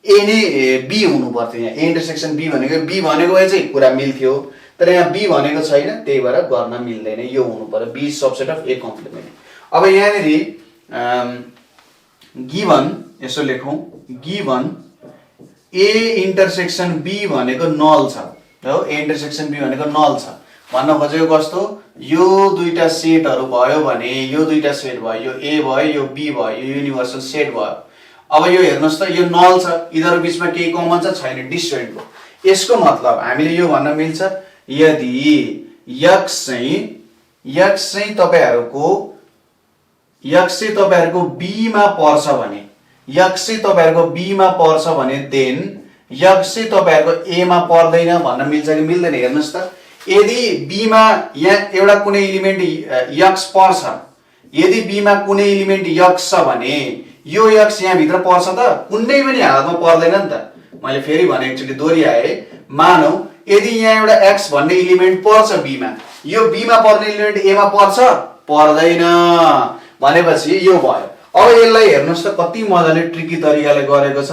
A नै B हुनु पर्थ्यो। यहाँ A इन्टरसेक्सन B भनेको B भनेको भए चाहिँ कुरा मिल्थ्यो, तर यहाँ B भनेको छैन, त्यही भएर गर्न मिल्दैन। यो हुनु पर्यो B is subset of A complement. अब यहाँनेरि गिवन यसो लेखौं, गिवन A इन्टरसेक्सन B भनेको नल छ हो, A इन्टरसेक्सन B भनेको नल छ भन्न खोजेको कस्तो, यो दुईटा सेटहरु भयो भने यो दुईटा सेट भयो, यो A भयो यो B भयो, यो युनिभर्सल सेट भयो। अब यो हेर्नुस् त यो नल छ, यिनीहरु बीचमा केही कमन छ छैन, डिस्ट्रेन्ट हो। यसको मतलब हामीले यो भन्न मिल्छ यदि x चाहिँ तपाईहरुको B मा पर्छ भने, x चाहिँ तपाईहरुको B मा पर्छ भने देन x चाहिँ तपाईहरुको A मा पर्दैन भन्न मिल्छ कि मिल्दैन। हेर्नुस् त यदि B मा यहाँ एउटा कुनै एलिमेन्ट x पर्छ, यदि B मा कुनै एलिमेन्ट x छ भने यो x यहाँ भित्र पर्छ त, कुनै पनि हालतमा पर्दैन नि त। मैले फेरि भने एकचोटी दोहोर्याए, मानौ यदि यहाँ एउटा x भन्ने एलिमेन्ट पर्छ B मा, यो B मा पर्ने एलिमेन्ट A मा पर्छ पर्दैन भनेपछि यो भयो। अब यसलाई हेर्नुस् त कति मजाले ट्रिकी तरिकाले गरेको छ।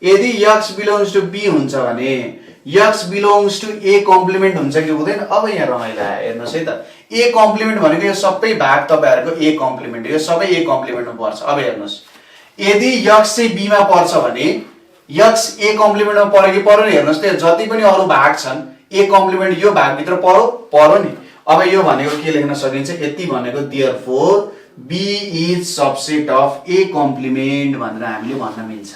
यदि x बिलोंग्स टु B हुन्छ भने x belongs to A complement हुन्छ कि हुँदैन। अब यहाँ रमाइलो आयो, हेर्नुस् है त A कम्प्लिमेन्ट भनेको यो सबै भाग तपाईहरुको A कम्प्लिमेन्ट, यो सबै A कम्प्लिमेन्टमा पर्छ। अब हेर्नुस् यदि x चाहिँ B मा पर्छ भने x A कम्प्लिमेन्टमा पर्यो कि पर्दैन, हेर्नुस् त जति पनि अरु भाग छन् A कम्प्लिमेन्ट यो भाग भित्र पर्यो नि। अब यो भनेको के लेख्न सकिन्छ, यति भनेको therefore B is subset of A complement भनेर हामीले भन्न मिल्छ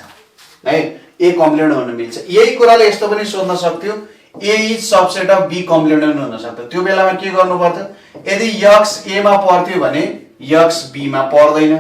है, A कम्प्लिमेन्ट भन्न मिल्छ। यही कुराले यस्तो पनि सोध्न सक्थ्यो A is subset of B complement हुन सक्थ्यो। त्यो बेलामा के गर्नु पर्थ्यो, यदि x A मा पर्थ्यो भने x B मा पर्दैन,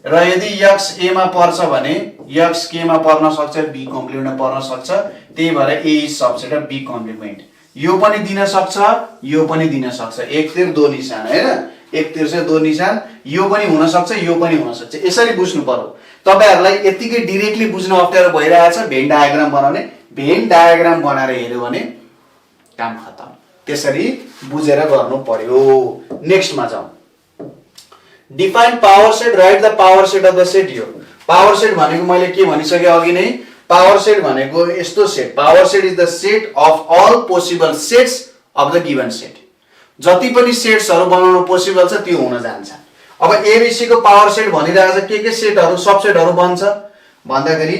र यदि x A मा पर्छ भने x K मा पर्न सक्छ, B कम्प्लिमेन्टमा पर्न सक्छ। त्यही भएर A is subset of B complement. यो पनि दिन सक्छ, यो पनि दिन सक्छ, एक तीर दो निशान हैन, एक तीर से दो निशान। यो पनि हुन सक्छ, यो पनि हुन सक्छ। यसरी बुझ्नु पर्यो। तपाईहरुलाई यतिकै डाइरेक्टली बुझ्न अप्ठ्यारो भइरहेछ, भेन डायग्राम बनाउने, भेन डायग्राम बनाएर हेर्यो भने काम खतम। त्यसरी बुझेर गर्नु पर्यो। नेक्स्ट मा जाऊ। Define power set, right the power set of the set. यो पावर सेट भनेको मैले के भनिसके अघि नै, पावर सेट भनेको यस्तो set, power set is the set of all possible sets of the given set. जति पनि सेट्सहरु बनाउन पोसिबल छ त्यो हुन जान्छ। अब एबीसी को पावर सेट भनिरहेछ के सेटहरु सबसेटहरु बन्छ भन्दाखेरि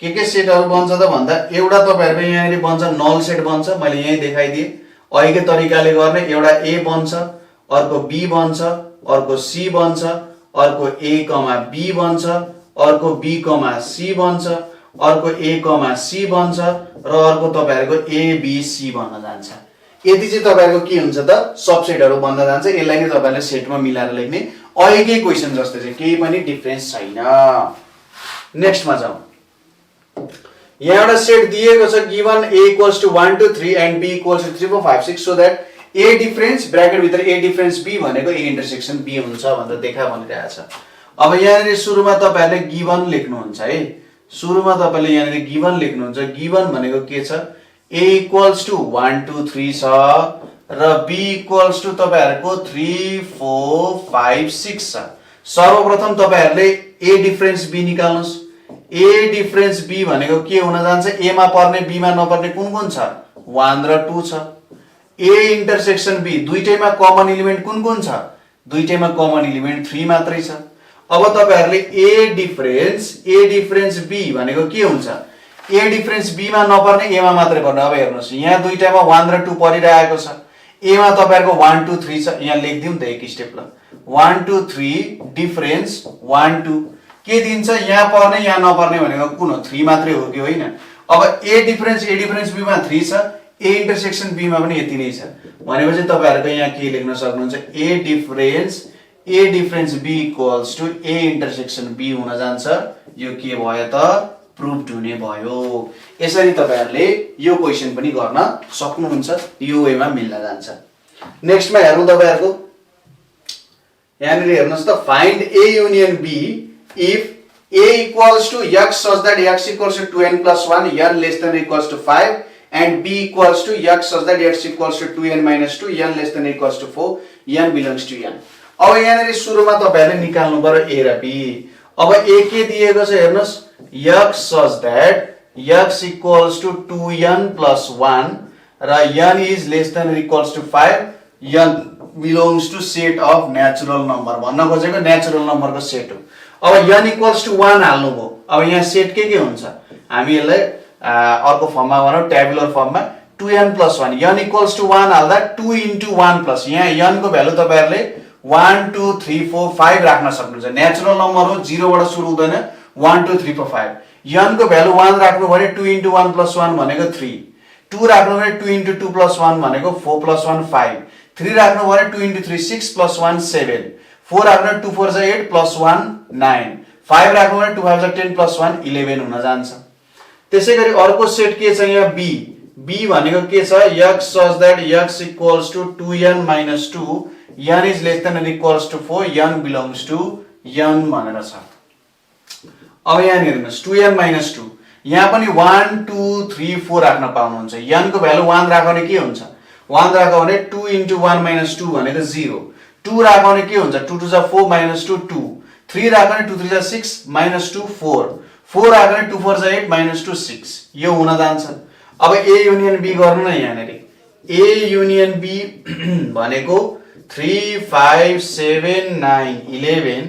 के सेटहरु बन्छ त भन्दा एउटा तपाईहरुको यहाँनेरि बन्छ नल सेट बन्छ। मैले यही देखाइदिए अहिलेकै तरिकाले गर्ने, एउटा A बन्छ, अर्को B बन्छ, अर्को C बन्छ, अर्को A, B बन्छ, अर्को B, C बन्छ, अर्को A, C बन्छ र अर्को तपाईहरुको A, B, C बन्न जान्छ। यदि चाहिँ तपाईहरुको के हुन्छ त सबसेटहरु बन्न जान्छ। यसलाई नै तपाईहरुले सेटमा मिलाएर लेख्ने। अहिलेकै क्वेशन जस्तै चाहिँ केही पनि डिफरेन्स छैन। नेक्स्ट मा जाऊ। यहाँ एउटा सेट दिएको छ given A equals to 1 2 3 and B equals to 3 4 5 6 so that A difference bracket भित्र A डिफरेन्स B भनेको A इन्टरसेक्सन B हुन्छ भनेर देखा भनिरहेछ। अब यहाँ सुरुमा तपाईहरुले गिवन लेख्नुहुन्छ है, सुरुमा तपाईले यहाँ गिवन लेख्नुहुन्छ। गिवन भनेको के छ, A equals to 1 2 3 छ र B equals to तपाईहरुको 3 4 5 6 छ। सर्वप्रथम तपाईहरुले A डिफरेन्स B निकाल्नुस्। ए डिफरेन्स बी भनेको के हुन जान्छ? ए मा पर्ने बी मा नपर्ने कुन कुन छ? 1 र 2 छ। ए इन्टरसेक्सन बी दुईटैमा कमन एलिमेन्ट कुन कुन छ? दुईटैमा कमन एलिमेन्ट 3 मात्रै छ। अब तपाईहरुले ए डिफरेन्स बी भनेको के हुन्छ? ए डिफरेन्स बी मा नपर्ने ए मा मात्रै पर्ने। अब हेर्नुस् यहाँ दुईटामा 1 र 2 परिरहेको छ। ए मा तपाईहरुको 1 2 3 छ। यहाँ लेखिदिउँ त एक स्टेप ल। 1 2 3 डिफरेन्स 1 2 के दिन्छ? यहाँ पर्ने यहाँ नपर्ने भनेको कुन हो? 3 मात्रै हो कि होइन? अब ए डिफरेन्स बी मा 3 छ। ए इन्टरसेक्सन बी मा पनि यति नै छ। भनेपछि तपाईहरुको यहाँ के लेख्न सक्नुहुन्छ? A difference B equals to A intersection B हुन जान्छ। यो के भयो त? प्रुभड हुने भयो। यसरी तपाईहरुले यो क्वेशन पनि गर्न सक्नुहुन्छ। यो वेमा मिल्न जान्छ। नेक्स्टमा हेरौँ तपाईहरुको यहाँ हेर्नुस् त find A union B if a equals to x such that x equals to 2n plus 1 n less than or equals to 5 and b equals to x such that x equals to 2n minus 2 n less than or equals to 4 n belongs to n। अब यहाँ सुरुमा तपाईहरुले निकाल्नु पर्यो a र b। अब a के दिएको छ हेर्नुस् x such that x equals to 2n plus 1 र n is less than or equals to 5 n belongs to set of natural number भन्न खोजेको नेचुरल नम्बरको सेट हो। अब n इक्वल्स टु 1 हाल्नु भो। अब यहाँ सेट के हुन्छ? हामी यसलाई अर्को फर्ममा भनौं टेबुलर फर्ममा 2n + 1 n इक्वल्स टु 1 हाल्दा 2 * 1 प्लस यहाँ n को भ्यालु तपाईहरुले 1 2 3 4 5 राख्न सक्नुहुन्छ। नेचुरल नम्बर हो 0 बाट सुरु हुँदैन 1 2 3 4 5 n को भ्यालु 1 राख्नु भने 2 * 1 + 1 भनेको 3 2 राख्नु भने 2 * 2 + 1 भनेको 4 + 1 5 3 राख्नु भने 2 * 3 6 + 1 7 4 राख्नु 2 4 जा 8 + 1 9 5 राख्नु भने 2 5 जा 10 + 1 11 हुन जान्छ। त्यसैगरी अर्को सेट के छ यहाँ b भनेको के छ x such that x equals to 2n minus 2 n is less than or equals to 4 n belongs to n भनेर छ। अब यहाँ हेर्नुस् 2n minus 2 यहाँ पनि 1 2 3 4 राख्न पाउनुहुन्छ। n को भ्यालु 1 राख्यो भने के हुन्छ? 1 राख्यो भने 2 * 1 - 2 भनेको 0 2 राख्यो भने के हुन्छ? 2 2 जा 4 - 2 2 3 राख्यो भने 2 3 जा 6 - 2 4 4 राख्यो भने 2 4 जा 8 - 2 6 यो हुन जान्छ। अब a युनियन b गर्नु न यहाँ नेरी a युनियन b भनेको 3 5 7 9 11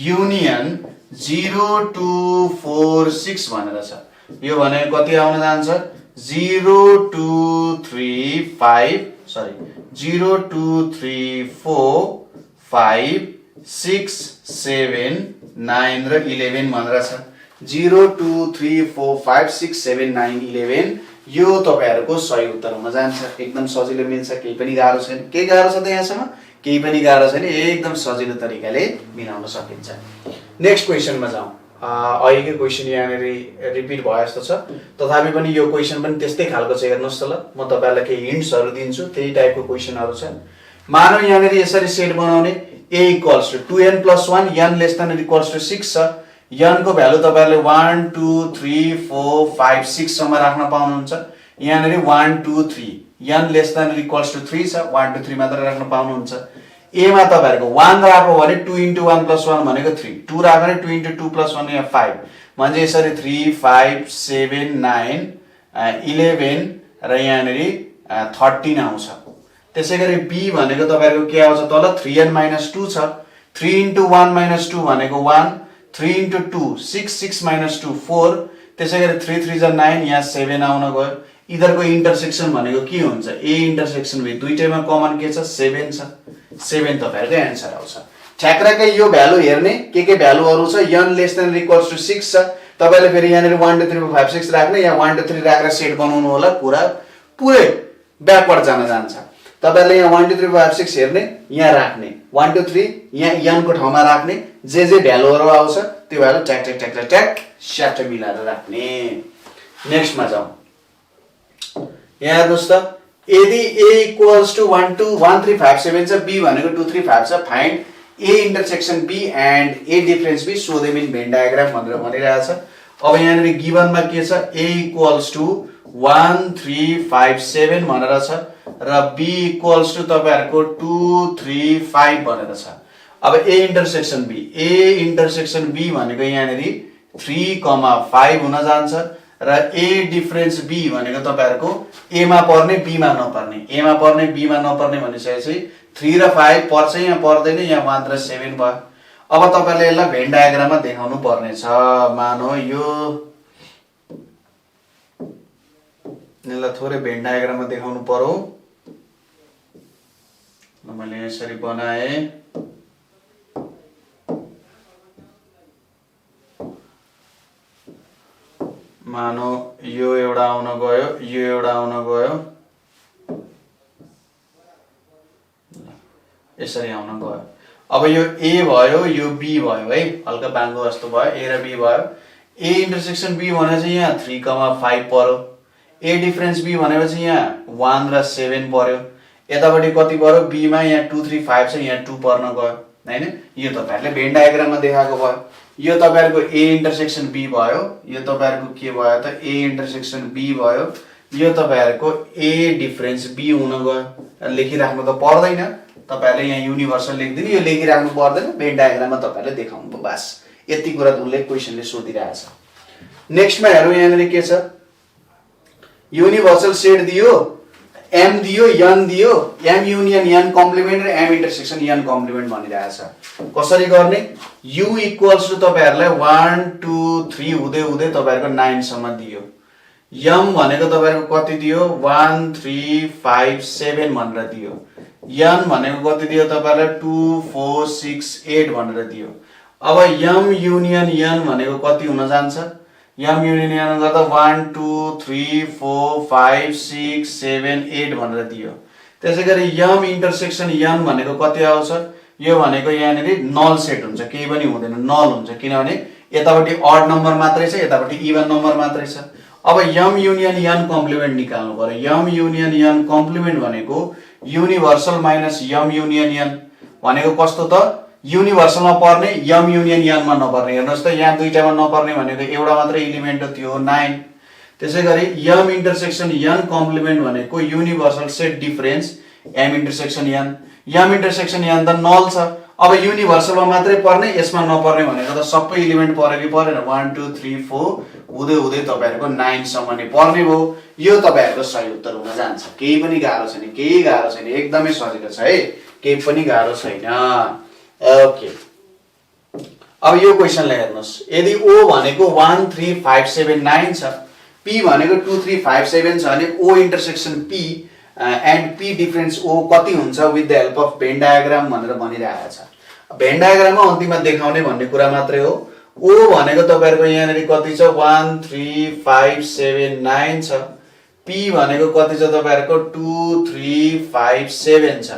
युनियन 0 2 4 6 भनेर छ। यो भने कति आउन जान्छ 0 2 3 5 सरी 0 2 3 4 5 6 7 9 र 11 भनेर छ। 0 2 3 4 5 6 7 9 11 यो तपाईहरुको सही उत्तर हुन जान्छ। एकदम सजिलो मिल्छ, केही पनि गाह्रो छैन। के गाह्रो छ त यहाँसम्म? केही पनि गाह्रो छैन, एकदम सजिलो तरिकाले मिलाउन सकिन्छ। नेक्स्ट क्वेशनमा जाउँ। अहिलेको क्वेशन यहाँ रिपिट भयो जस्तो छ, तथापि पनि यो क्वेशन पनि त्यस्तै खालको छ। हेर्नुस् त ल, म तपाईहरुलाई केही हिन्ट्सहरु दिन्छु, त्यही टाइपको क्वेशनहरु छ। मानौ यहाँ यसरी सेट बनाउने a equals to 2n plus 1 n less than or equals to 6 छ। n को भ्यालु तपाईहरुले 1 2 3 4 5 6 सम्म राख्न पाउनुहुन्छ। यहाँ 1 2 3 n less than or equals to 3 छ। 1 2 3 मात्र राख्न पाउनुहुन्छ। a मा तपाईहरुको 1 राख्यो भने 2 * 1 + 1 भनेको 3 2 राख्यो भने 2 * 2 + 1 यहाँ 5 म्हणजे यसरी 3 5 7 9 11 र यहाँ 13 आउँछ। त्यसैगरी b भनेको तपाईहरुको के आउँछ तल 3n - 2 छ। 3 * 1 - 2 भनेको 1 3 * 2 6 6 - 2 4 त्यसैगरी 3 3 जा 9 यहाँ 7 आउन गयो। इधरको इन्टरसेक्सन भनेको के हुन्छ? a इन्टरसेक्सन b दुईटैमा कमन के छ 7 छ। 7 तपाईहरुको आन्सर आउँछ। ठ्याक्कै यो भ्यालु हेर्ने के भ्यालुहरु छ n less than equals to 6 छ। तपाईले फेरि यहाँ 1 2 3 4 5 6 राख्ने यहाँ 1 2 3 राखेर सेट बनाउनु होला। पुरै ब्याकवर्ड जान्छ। तपाईले यहाँ 1 2 3 4 5 6 हेर्ने यहाँ राख्ने 1 2 3 यहाँ n को ठाउँमा राख्ने जे भ्यालुहरु आउँछ त्यो भ्यालु ट्याक ट्याक ट्याक ट्याक स्याट मिलाएर राख्ने। नेक्स्टमा जाउँ। यहाँ हेर्नुस् त यदि a equals to 1 2 1 3 5 7 छ, b भनेको 2 3 5 छ, find a intersection b and a difference b show them in Venn diagram भनेर भनिरहेछ। अब यहाँ गिभनमा के छ a equals to 1 3 5 7 भनेर छ र b equals to तपाईहरुको 2 3 5 भनेर छ। अब a intersection b भनेको यहाँ 3,5 हुन जान्छ र ए डिफरेन्स बी भनेको तपाईहरुको ए मा पर्ने बी मा नपर्ने, ए मा पर्ने बी मा नपर्ने भनिसकेपछि 3 र 5 पर्छ, यहाँ पर्दैन, यहाँ 1 र 7 भयो। अब तपाईले यसलाई भेन डायग्राममा देखाउनु पर्ने छ। मानौ यो यसलाई थोरै भेन डायग्राममा देखाउनु पर्यो। मैले यसरी बनाए। मानौ यो एउटा आउन गयो, यो एउटा आउन गयो, यसरी आउन गयो। अब यो ए भयो, यो बी भयो है, हल्का बाङ्गो जस्तो भयो, ए र बी भयो। ए इन्टरसेक्सन बी भनेपछि यहाँ 3,5 पर्यो। ए डिफरेन्स बी भनेपछि यहाँ 1 र 7 पर्यो। यतापट्टि कति पर्यो, बी मा यहाँ 2 3 5 छ, यहाँ 2 पर्न गयो हैन। यो तपाईहरुले भेन डायग्राममा देखाएको भयो। यो तपाईहरुको ए इन्टरसेक्सन बी भयो, यो तपाईहरुको के भयो त ए इन्टरसेक्सन बी भयो, यो तपाईहरुको ए डिफरेन्स बी हुन गयो। लेखिराख्नु त पर्दैन, तपाईहरुले यहाँ युनिभर्सल लेख्दिनु, यो लेखिराख्नु पर्दैन, भेन डायग्राममा तपाईहरुले देखाउनु भयो बस। यति कुरा उले क्वेशनले सोधिरहेछ। नेक्स्टमा हेरौँ, यहाँ के छ, युनिभर्सल सेट दियो, एम दियो, एन दियो, एम युनियन एन कम्प्लिमेन्ट र एम इन्टरसेक्सन एन कम्प्लिमेन्ट भनिरहेछ। कसरी गर्ने, यु इक्वल्स टु तपाईहरुलाई 1 2 3 हुँदै हुँदै तपाईहरुको 9 सम्म दियो। एम भनेको तपाईहरुको कति दियो, 1 3 5 7 भनेर दियो। एन भनेको कति दियो तपाईहरुलाई, 2 4 6 8 भनेर दियो। अब एम युनियन एन भनेको कति हुन जान्छ, एम युनियन एन गर्दा 1 2 3 4 5 6 7 8 भनेर दियो। त्यसैगरी एम इन्टरसेक्सन एन भनेको कति आउँछ, यो भनेको यहाँनेरि नल सेट हुन्छ, केही पनि हुँदैन, नल हुन्छ, किनभने यतापट्टि अड नम्बर मात्रै छ, यतापट्टि इभन नम्बर मात्रै छ। अब एम युनियन एन कम्प्लिमेन्ट निकाल्नु पर्यो। एम युनियन एन कम्प्लिमेन्ट भनेको universal minus M union N भनेको कस्तो त, युनिभर्सलमा पर्ने एम युनियन एन मा नपर्ने। हेर्नुस् त, यहाँ दुईटामा नपर्ने भनेको एउटा मात्रै एलिमेन्ट हो, त्यो हो 9। त्यसैगरी एम इन्टरसेक्सन एन कम्प्लिमेन्ट भनेको universal set difference M intersection N. M intersection N त नल छ, अब युनिभर्सलमा मात्रै पर्ने, यसमा नपर्ने भनेको त सबै एलिमेन्ट पर्यो कि परेन, 1 2 3 4 हुँदै हुँदै तपाईहरुको 9 सम्म नै पर्ने भयो। यो तपाईहरुको सही उत्तर हुन जान्छ। केही पनि गाह्रो छैन, केही गाह्रो छैन, एकदमै सजिलो छ है, केही पनि गाह्रो छैन। ओके, अब यो क्वेशनलाई हेर्नुस्, यदि ओ भनेको 1 3 5 7 9 छ, पी भनेको 2 3 5 7 छ भने O intersection P and P difference O कति हुन्छ with the help of Venn diagram भनेर भनिरहेको छ। भेन डायग्राममा अन्तिममा देखाउने भन्ने कुरा मात्रै हो। ओ भनेको तपाईहरुको यहाँनेरि कति छ, 1 3 5 7 9 छ। पी भनेको कति छ तपाईहरुको 2 3 5 7 छ।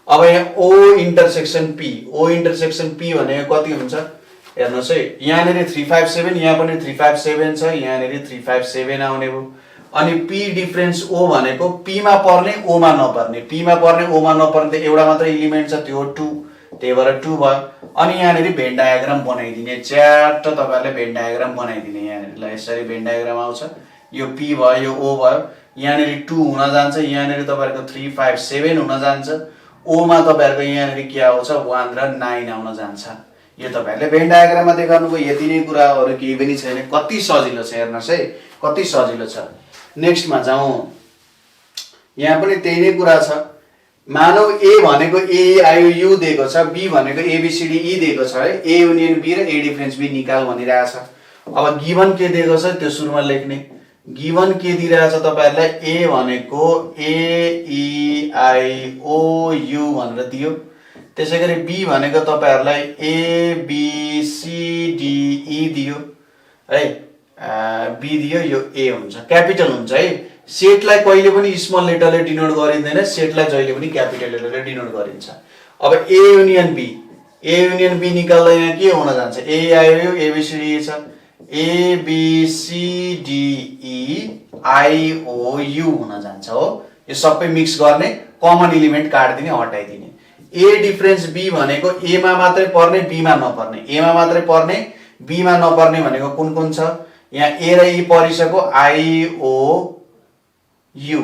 अब यहाँ ओ इन्टरसेक्सन पी, ओ इन्टरसेक्सन पी भनेको कति हुन्छ हेर्नुस् है, यहाँनेरि 3 5 7, यहाँ पनि 3 5 7 छ, यहाँनेरि 3 5 7 आउने भयो। अनि पी डिफरेन्स ओ भनेको पी मा पर्ने ओ मा नपर्ने, पी मा पर्ने ओ मा नपर्ने त एउटा मात्र एलिमेन्ट छ, त्यो 2, त्यही भएर 2 भयो। अनि यहाँनेरि भेन डायग्राम बनाइदिने, च्याट्ट तपाईहरुले भेन डायग्राम बनाइदिने। यहाँनेरि ल यसरी भेन डायग्राम आउँछ, यो पी भयो, यो ओ भयो, यहाँनेरि 2 हुन जान्छ, यहाँनेरि तपाईहरुको 3 5 7 हुन जान्छ। ओ मा तपाईहरुको यहाँनेरि के आउँछ, 1 र 9 आउन जान्छ। यो तपाईहरुले भेन डायग्राममा देखाउनु भयो। यति नै कुरा, अरु केही पनि छैन। कति सजिलो छ हेर्नुस् है, कति सजिलो छ। नेक्स्टमा जाउँ, यहाँ पनि त्यही नै कुरा छ। मानौ ए भनेको ए आई यु दिएको छ, बी भनेको एबीसीडी ई दिएको छ है, ए युनियन बी र ए डिफरेन्स बी निकाल भनिरहेछ। अब गिवन के दिएको छ त्यो सुरुमा लेख्ने। गिवन के दिइरहेछ तपाईहरुलाई, ए भनेको ए ई आई ओ यु भनेर दियो। त्यसैगरी बी भनेको तपाईहरुलाई A B C D E दियो है, बी दियो, यो ए हुन्छ, क्यापिटल हुन्छ है। सेटलाई कहिले पनि स्मल लेटरले डिनोट गरिँदैन, सेटलाई जहिले पनि क्यापिटल लेटरले डिनोट गरिन्छ। अब A union B, A union B निकाल्दा यहाँ के हुन जान्छ, ए आयो, एबीसीडी छ, A B C D E I O U हुन जान्छ हो। यो सबै मिक्स गर्ने, कमन एलिमेन्ट काट्दिने, हटाइदिने। ए डिफरेन्स बी भनेको ए मा मात्रै पर्ने, बी मा नपर्ने, ए मा मात्रै पर्ने, बी मा नपर्ने भनेको कुन कुन छ, यहाँ ए र ई परिसक्यो, I O U,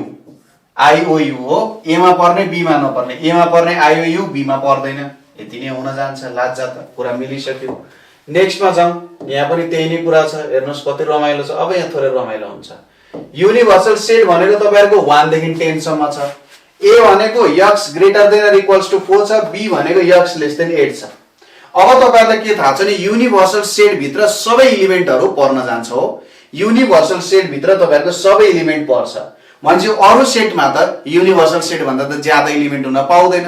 I O U हो। ए मा पर्ने, बी मा नपर्ने, ए मा पर्ने आई ओ यु, बी मा पर्दैन। यति नै हुन जान्छ। लाजा त कुरा मिलिसक्यो। नेक्स्टमा जाउँ। यहाँ पनि त्यही नै कुरा छ, हेर्नुहोस् कति रमाइलो छ। अब यहाँ थोरै रमाइलो हुन्छ। युनिभर्सल सेट भनेको तपाईहरुको 1 देखि 10 सम्म छ। ए भनेको x greater than or equals to 4 छ, b भनेको x लेस देन 8 छ। अब तपाईहरुलाई के थाहा छ नि, युनिभर्सल सेट भित्र सबै एलिमेन्टहरु पर्न जान्छ हो। युनिभर्सल सेट भित्र तपाईहरुको सबै एलिमेन्ट पर्छ। मान्छे अरु सेटमा त युनिभर्सल सेट भन्दा त ज्यादा एलिमेन्ट हुन पाउँदैन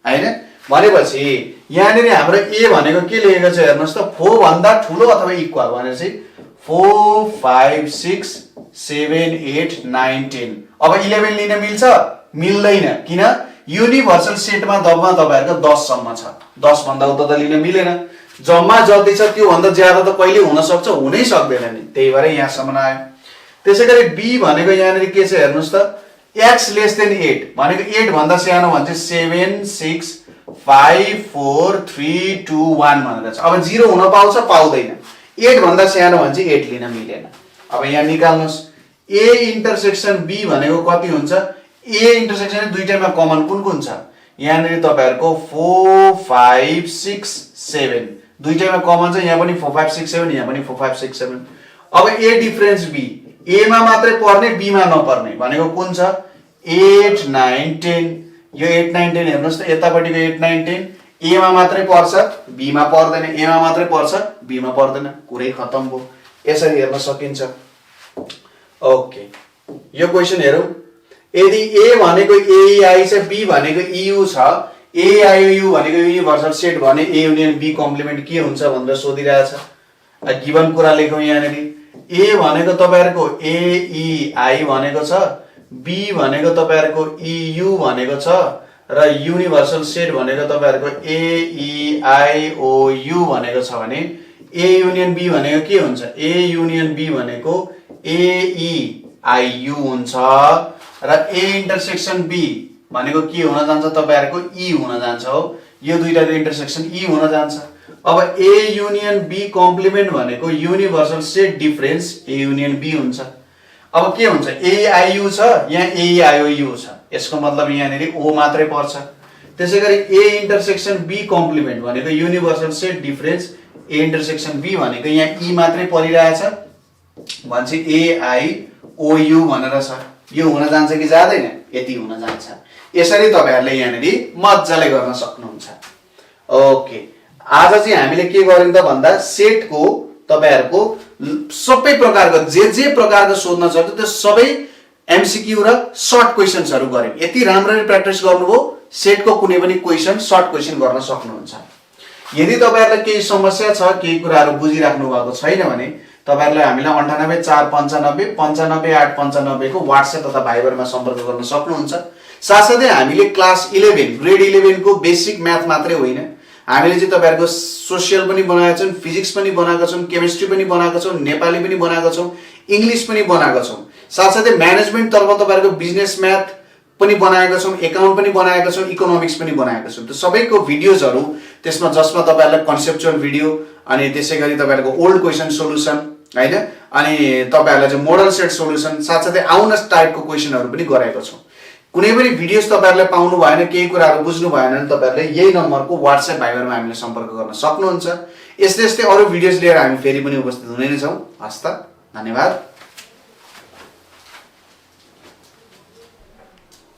हैन। भनेपछि यहाँनिर हाम्रो ए भनेको के लेखेको छ हेर्नुस् त, 4 भन्दा ठूलो अथवा इक्वल भनेर चाहिँ 4 5 6 7 8 9 10। अब 11 लिन मिल्छ? मिल्दैन। किन? युनिभर्सल सेटमा दबमा तपाईहरुको 10 सम्म छ। 10 भन्दा उता त लिन मिलेन। जम्मा जति छ त्यो भन्दा ज्यादा त कहिले हुन सक्छ? हुनै सक्दैन नि। त्यही भएर यहाँसम्म आयो। त्यसैगरी बी भनेको यहाँनिर के छ हेर्नुस् त, x लेस देन 8 भनेको 8 भन्दा सानो भने चाहिँ 7 6 5 4 3 2 1 भनेर छ। अब 0 हुन पाउँछ? पाउँदैन। 8 भन्दा सानो भने चाहिँ 8 लिन मिलेन। अब यहाँ निकाल्नुस्, a इन्टरसेक्सन b भनेको कति हुन्छ? a इन्टरसेक्सन दुईटैमा कमन कुन छ? यहाँनिर तपाईहरुको 4 5 6 7 दुईटैमा कमन छ। यहाँ पनि 4 5 6 7, यहाँ पनि 4 5 6 7। अब a डिफरेन्स b, a मा मात्रै पर्ने b मा नपर्ने भनेको कुन छ? 8 9 10। यो 8 9 10 हेर्नुस् त, यतापटिको 8 9 10 a मा मात्रै पर्छ, b मा पर्दैन। a मा मात्रै पर्छ, b मा पर्दैन। कुरै खतम भयो। यसरी हेर्न सकिन्छ। ओके, यो क्वेशन हेरौं। यदि a भनेको AEI छ, b भनेको EU छ, AIOU भनेको युनिभर्सल सेट भने a युनियन b कम्प्लिमेन्ट के हुन्छ भनेर सोधिरहेछ। गिवन कुरा लेखौं यहाँनिर। a भनेको तपाईहरुको AEI भनेको छ, b भनेको तपाईहरुको EU भनेको छ र युनिभर्सल सेट भनेको तपाईहरुको AEIOU भनेको छ भने a युनियन b भनेको के हुन्छ? a युनियन b भनेको AEIU हुन्छ र a इन्टरसेक्सन b भनेको के हुन जान्छ? तपाईहरुको e हुन जान्छ हो। यो दुईटाको इन्टरसेक्सन e हुन जान्छ। अब a युनियन b कम्प्लिमेन्ट भनेको universal set difference a union b हुन्छ। अब के हुन्छ? AIU छ, यहाँ AIOU छ। यसको मतलब यहाँनिर o मात्रै पर्छ। त्यसैगरी a इन्टरसेक्सन b कम्प्लिमेन्ट भनेको universal set difference a intersection b भनेको यहाँ e मात्रै परिरहेछ भन्छ AIOU भनेर छ। यो हुन जान्छ कि जाँदैन? यति हुन जान्छ। यसरी तपाईहरुले यहाँनिर मज्जाले गर्न सक्नुहुन्छ। ओके, आज चाहिँ हामीले के गर्यौं त भन्दा सेटको तपाईहरुको सबै प्रकारको जे प्रकारको सोध्न सक्छ त्यो सबै एमसीक्यू र सर्ट क्वेशन्सहरु गर्यौं। यति राम्ररी प्र्याक्टिस गर्नुभयो, सेटको कुनै पनि क्वेशन सर्ट क्वेशन गर्न सक्नुहुन्छ। यदि तपाईहरुलाई केही समस्या छ, केही कुराहरु बुझिराख्नु भएको छैन भने तपाईहरुलाई हामीलाई 98 495 95 895 को व्हाट्सएप तथा भाइबरमा सम्पर्क गर्न सक्नुहुन्छ। साथसाथै हामीले क्लास 11 ग्रेड 11 को बेसिक म्याथ मात्रै होइन, हामीले चाहिँ तपाईहरुको सोशल पनि बनाएका छौं, फिजिक्स पनि बनाएका छौं, केमिस्ट्री पनि बनाएका छौं, नेपाली पनि बनाएका छौं, इंग्लिश पनि बनाएका छौं। साथसाथै म्यानेजमेन्ट तर्फ तपाईहरुको बिजनेस म्याथ पनि बनाएका छौं, एकाउन्ट पनि बनाएका छौं, इकोनोमिक्स पनि बनाएका छौं। त्यो सबैको भिडियोजहरु त्यसमा जसमा तपाईहरुलाई कन्सेप्चुअल भिडियो अनि त्यसैगरी तपाईहरुको ओल्ड क्वेशन सोलुसन हैन, अनि तपाईहरुलाई चाहिँ मोडल सेट सोलुसन साथसाथै आउनस टाइपको क्वेशनहरु पनि गराएको छौं। कुनै पनि भिडियोस तपाईहरुले पाउनु भएन, केही कुराहरु बुझ्नु भएन भने तपाईहरुले यही नम्बरको व्हाट्सएप भाइबरमा हामीले सम्पर्क गर्न सक्नुहुन्छ। यस्तै अरु भिडियोस लिएर हामी फेरि पनि उपस्थित हुने नै छौं। हस्त, धन्यवाद।